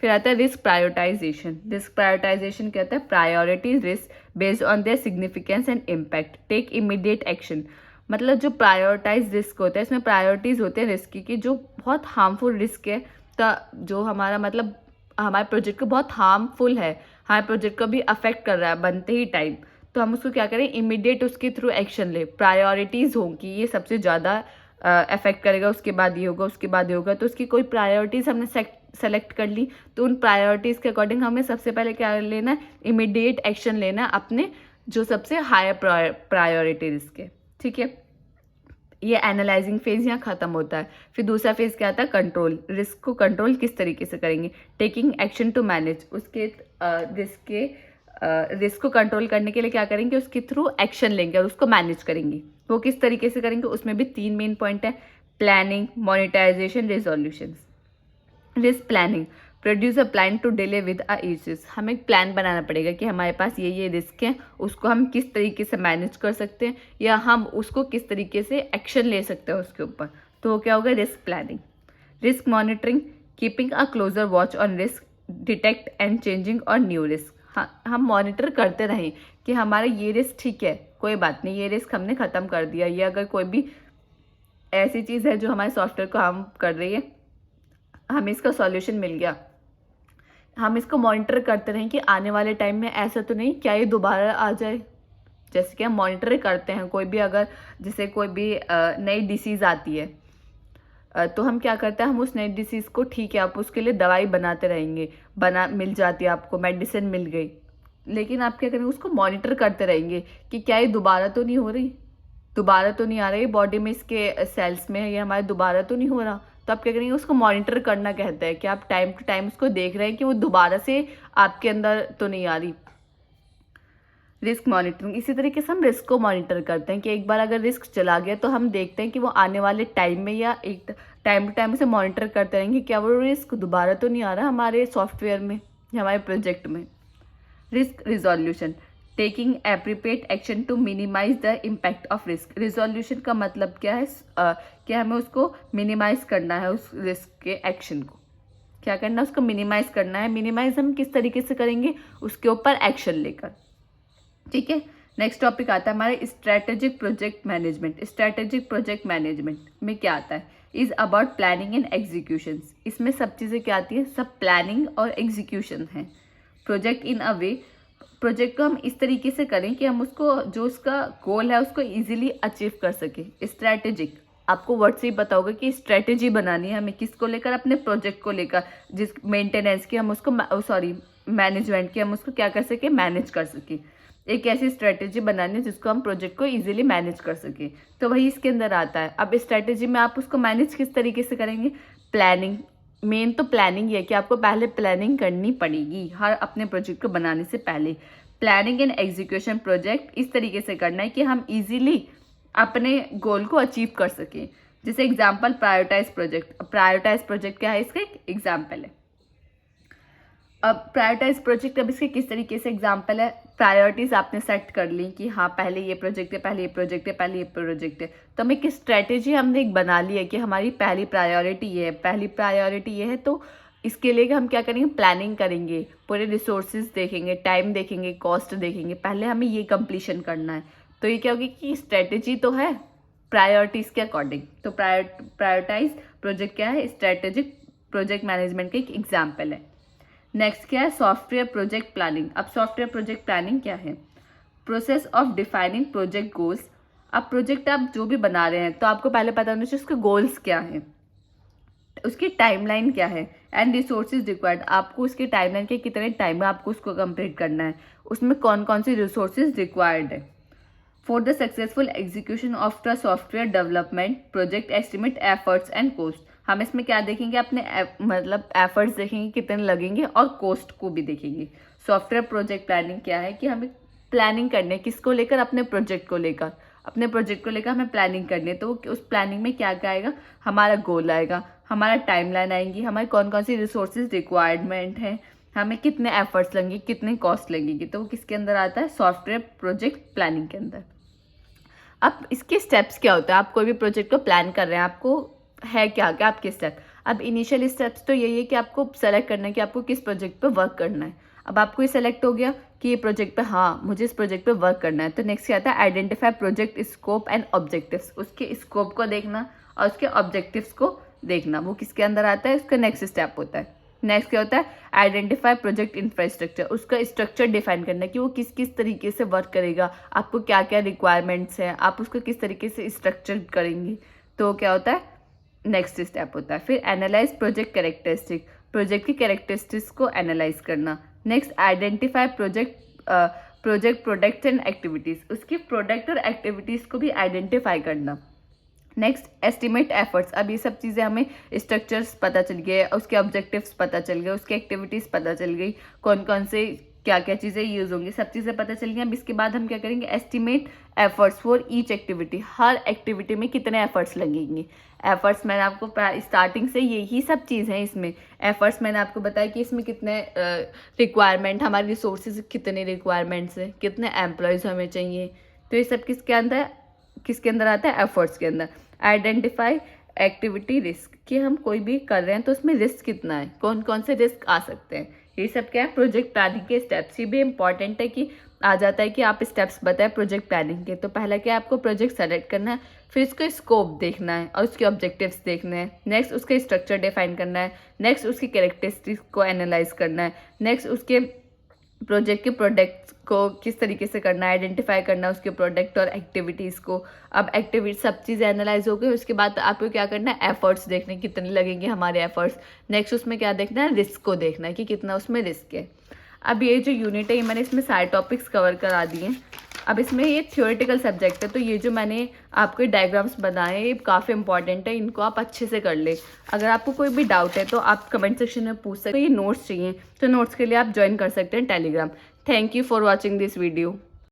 A: फिर आता है रिस्क प्रायोरिटाइजेशन। रिस्क प्रायोरिटाइजेशन कहता है priority risk based on their significance and impact, take immediate action. मतलब जो प्रायोरिटाइज रिस्क होता है, इसमें प्रायोरिटीज होते हैं रिस्क की, जो बहुत हार्मफुल रिस्क है, जो हमारा मतलब हमारे प्रोजेक्ट को बहुत हार्मफुल है, हमारे प्रोजेक्ट को भी अफेक्ट कर रहा है बनते ही टाइम, तो हम उसको क्या करें, इमीडिएट उसके थ्रू एक्शन ले। प्रायोरिटीज़ हों कि ये सबसे ज़्यादा अफेक्ट करेगा, उसके बाद ये होगा, उसके बाद ये होगा, तो उसकी कोई प्रायोरिटीज़ हमने सेलेक्ट कर ली, तो उन प्रायोरिटीज़ के अकॉर्डिंग हमें सबसे पहले क्या लेना है, इमीडिएट एक्शन लेना है अपने जो सबसे हायर प्रायोरिटी रिस्क है। ठीक है। ये एनालाइजिंग फेज यहाँ खत्म होता है। फिर दूसरा फेज क्या आता है, कंट्रोल। रिस्क को कंट्रोल किस तरीके से करेंगे, टेकिंग एक्शन टू मैनेज। उसके रिस्क को कंट्रोल करने के लिए क्या करेंगे, उसके थ्रू एक्शन लेंगे और उसको मैनेज करेंगे। वो किस तरीके से करेंगे, उसमें भी 3 मेन पॉइंट है, planning, monetisation, resolution. Risk planning, produce a plan to deal with a issues. हमें एक प्लान बनाना पड़ेगा कि हमारे पास ये रिस्क है, उसको हम किस तरीके से मैनेज कर सकते हैं या हम उसको किस तरीके से एक्शन ले सकते हैं उसके ऊपर, तो वो क्या होगा, risk planning. Risk monitoring, keeping a closer watch on risk, detect and changing और न्यू रिस्क। हाँ, हम मॉनिटर करते रहें कि हमारा ये रिस्क ठीक है, कोई बात नहीं, ये रिस्क हमने ख़त्म कर दिया, ये अगर कोई भी ऐसी चीज़ है जो हमारे सॉफ्टवेयर को हार्म कर रही है, हमें इसका सॉल्यूशन मिल गया, हम इसको मॉनिटर करते रहें कि आने वाले टाइम में ऐसा तो नहीं क्या ये दोबारा आ जाए। जैसे कि हम मॉनिटर करते हैं कोई भी, अगर जैसे कोई भी नई डिसीज़ आती है, तो हम क्या करते हैं, हम उस नई डिसीज़ को, ठीक है आप उसके लिए दवाई बनाते रहेंगे, मिल जाती है आपको, मेडिसिन मिल गई, लेकिन आप क्या करेंगे, उसको मॉनिटर करते रहेंगे कि क्या ये दोबारा तो नहीं हो रही, दोबारा तो नहीं आ रही बॉडी में, इसके सेल्स में, ये हमारे दोबारा तो नहीं हो रहा। तो आप क्या करेंगे, उसको मॉनिटर करना कहते हैं कि आप टाइम टू टाइम उसको देख रहे हैं कि वो दोबारा से आपके अंदर तो नहीं आ रही। रिस्क मॉनिटरिंग, इसी तरीके से हम रिस्क को मॉनिटर करते हैं कि एक बार अगर रिस्क चला गया तो हम देखते हैं कि वो आने वाले टाइम में या एक टाइम टू टाइम से मॉनिटर करते रहेंगे क्या वो रिस्क दोबारा तो नहीं आ रहा हमारे सॉफ्टवेयर में या हमारे प्रोजेक्ट में। Risk resolution, taking appropriate action to minimise the impact of risk. Resolution का मतलब क्या है, कि हमें उसको मिनिमाइज करना है, उस रिस्क के एक्शन को क्या करना है, उसको मिनिमाइज करना है। मिनिमाइज हम किस तरीके से करेंगे, उसके ऊपर एक्शन लेकर। ठीक है, नेक्स्ट टॉपिक आता है हमारे strategic project management. Strategic project management में क्या आता है, is about planning and execution. इसमें सब चीज़ें क्या आती है, सब प्लानिंग और एग्जीक्यूशन है। Project in a way, project को हम इस तरीके से करें कि हम उसको जो उसका गोल है उसको इजीली अचीव कर सके। स्ट्रैटेजिक, आपको वर्ड से ही पता होगा कि स्ट्रैटेजी बनानी है हमें किसको लेकर, अपने प्रोजेक्ट को लेकर, जिस मेंटेनेंस की हम उसको मैनेजमेंट की हम उसको क्या कर सके, मैनेज कर सके। एक ऐसी स्ट्रैटेजी बनानी है जिसको हम प्रोजेक्ट को इजीली मैनेज कर सके, तो वही इसके अंदर आता है। अब स्ट्रैटेजी में आप उसको मैनेज किस तरीके से करेंगे, प्लानिंग, मेन तो प्लानिंग ही है कि आपको पहले प्लानिंग करनी पड़ेगी हर अपने प्रोजेक्ट को बनाने से पहले। प्लानिंग एंड एग्जीक्यूशन प्रोजेक्ट इस तरीके से करना है कि हम इजीली अपने गोल को अचीव कर सकें। जैसे example prioritise project, prioritise project क्या है, इसका एक एग्जांपल है। अब प्रायोरिटाइज प्रोजेक्ट, अब इसके किस तरीके से एग्जांपल है, प्रायोरिटीज आपने सेट कर ली कि हाँ पहले ये प्रोजेक्ट है, पहले ये प्रोजेक्ट है, पहले ये प्रोजेक्ट है, तो हमें किस स्ट्रैटेजी हमने एक बना ली है कि हमारी पहली प्रायोरिटी ये है, पहली प्रायोरिटी ये है, तो इसके लिए हम क्या करेंगे, प्लानिंग करेंगे, पूरे रिसोर्सेज देखेंगे, टाइम देखेंगे, कॉस्ट देखेंगे, पहले हमें ये कंप्लीशन करना है। तो ये क्या होगी कि स्ट्रैटेजी तो है प्रायोरिटीज के अकॉर्डिंग। तो प्रायोरिटाइज प्रोजेक्ट क्या है, स्ट्रैटेजिक प्रोजेक्ट मैनेजमेंट का एक एग्जाम्पल है। नेक्स्ट क्या है, सॉफ्टवेयर प्रोजेक्ट प्लानिंग। अब सॉफ्टवेयर प्रोजेक्ट प्लानिंग क्या है, process of defining project goals. अब प्रोजेक्ट आप जो भी बना रहे हैं तो आपको पहले पता होना चाहिए उसके गोल्स क्या हैं, उसकी टाइमलाइन क्या है, एंड रिसोर्सेज रिक्वायर्ड, आपको उसकी टाइमलाइन के कितने टाइम में आपको उसको कंप्लीट करना है, उसमें कौन कौन सी रिसोर्सेज रिक्वायर्ड है। For the successful execution of the software development project estimate efforts and cost. हम इसमें क्या देखेंगे, अपने मतलब एफर्ट्स देखेंगे कितने लगेंगे और कॉस्ट को भी देखेंगे। सॉफ्टवेयर प्रोजेक्ट प्लानिंग क्या है कि हमें प्लानिंग करनी है, किसको लेकर, अपने प्रोजेक्ट को लेकर, अपने प्रोजेक्ट को लेकर हमें प्लानिंग करनी है। तो उस प्लानिंग में क्या क्या आएगा, हमारा गोल आएगा, हमारा टाइमलाइन आएंगी, हमारी कौन कौन सी रिसोर्सेज रिक्वायरमेंट है, हमें कितने एफर्ट्स लगेंगे, कितने कॉस्ट लगेगी, तो वो किसके अंदर आता है, सॉफ्टवेयर प्रोजेक्ट प्लानिंग के अंदर। अब इसके स्टेप्स क्या होता है, आप कोई भी प्रोजेक्ट को प्लान कर रहे हैं, आपको है क्या क्या आपके स्टेप। अब इनिशियल स्टेप्स तो यही है कि आपको सेलेक्ट करना है कि आपको किस प्रोजेक्ट पे वर्क करना है। अब आपको ये सेलेक्ट हो गया कि ये प्रोजेक्ट पे, हाँ मुझे इस प्रोजेक्ट पे वर्क करना है, तो नेक्स्ट क्या आता है, identify project scope and objectives. उसके स्कोप को देखना और उसके ऑब्जेक्टिव्स को देखना, वो किसके अंदर आता है, उसका नेक्स्ट स्टेप होता है। नेक्स्ट क्या होता है, आइडेंटिफाई प्रोजेक्ट इंफ्रास्ट्रक्चर, उसका स्ट्रक्चर डिफाइन करना कि वो किस किस तरीके से वर्क करेगा, आपको क्या क्या रिक्वायरमेंट्स हैं, आप उसको किस तरीके से स्ट्रक्चर करेंगे, तो क्या होता है, नेक्स्ट स्टेप होता है। फिर एनालाइज प्रोजेक्ट कैरेक्टरिस्टिक, प्रोजेक्ट की कैरेक्टरिस्टिक्स को एनालाइज करना। Next identify project products and activities, उसकी प्रोडक्ट और एक्टिविटीज़ को भी आइडेंटिफाई करना। नेक्स्ट एस्टिमेट एफर्ट्स, अब ये सब चीज़ें हमें स्ट्रक्चर्स पता चल गए, उसके ऑब्जेक्टिव्स पता चल गए, उसकी एक्टिविटीज़ पता चल गई, कौन कौन से क्या क्या चीज़ें यूज़ होंगी, सब चीज़ें पता चल गई। अब इसके बाद हम क्या करेंगे, estimate efforts for each activity, her activity में कितने एफर्ट्स लगेंगे। एफर्ट्स मैंने आपको स्टार्टिंग से यही सब चीज़ है इसमें। एफर्ट्स मैंने आपको बताया कि इसमें कितने रिक्वायरमेंट, हमारे रिसोर्सेज कितने रिक्वायरमेंट्स हैं, कितने एम्प्लॉयज़ हमें चाहिए, तो ये सब किसके अंदर आता है, एफर्ट्स के अंदर। आइडेंटिफाई एक्टिविटी रिस्क, कि हम कोई भी कर रहे हैं तो उसमें रिस्क कितना है, कौन कौन से रिस्क आ सकते हैं, ये सब क्या है, प्रोजेक्ट प्लानिंग के स्टेप्स। ये भी इंपॉर्टेंट है कि आ जाता है कि आप स्टेप्स बताएं प्रोजेक्ट प्लानिंग के। तो पहला क्या है, आपको प्रोजेक्ट सेलेक्ट करना है, फिर उसका स्कोप देखना है और उसके ऑब्जेक्टिव्स देखने हैं। नेक्स्ट उसका स्ट्रक्चर डिफाइन करना है। नेक्स्ट उसकी कैरेक्टरिस्टिक्स को एनालाइज करना है। नेक्स्ट उसके प्रोजेक्ट के प्रोडक्ट्स को किस तरीके से करना है, आइडेंटिफाई करना है उसके प्रोडक्ट और एक्टिविटीज़ को। अब एक्टिविटी सब चीज़ें एनालाइज हो गई, उसके बाद आपको क्या करना है, एफर्ट्स देखने कितने लगेंगे हमारे एफर्ट्स। नेक्स्ट उसमें क्या देखना है, रिस्क को देखना है कि कितना उसमें रिस्क है। अब ये जो यूनिट है ये मैंने इसमें सारे टॉपिक्स कवर करा दिए हैं। अब इसमें ये थ्योरेटिकल सब्जेक्ट है, तो ये जो मैंने आपको डायग्राम्स बनाए हैं ये काफ़ी इंपॉर्टेंट है, इनको आप अच्छे से कर लें। अगर आपको कोई भी डाउट है तो आप कमेंट सेक्शन में पूछ सकते हैं। ये नोट्स चाहिए तो नोट्स के लिए आप ज्वाइन कर सकते हैं Telegram. Thank you for watching this video.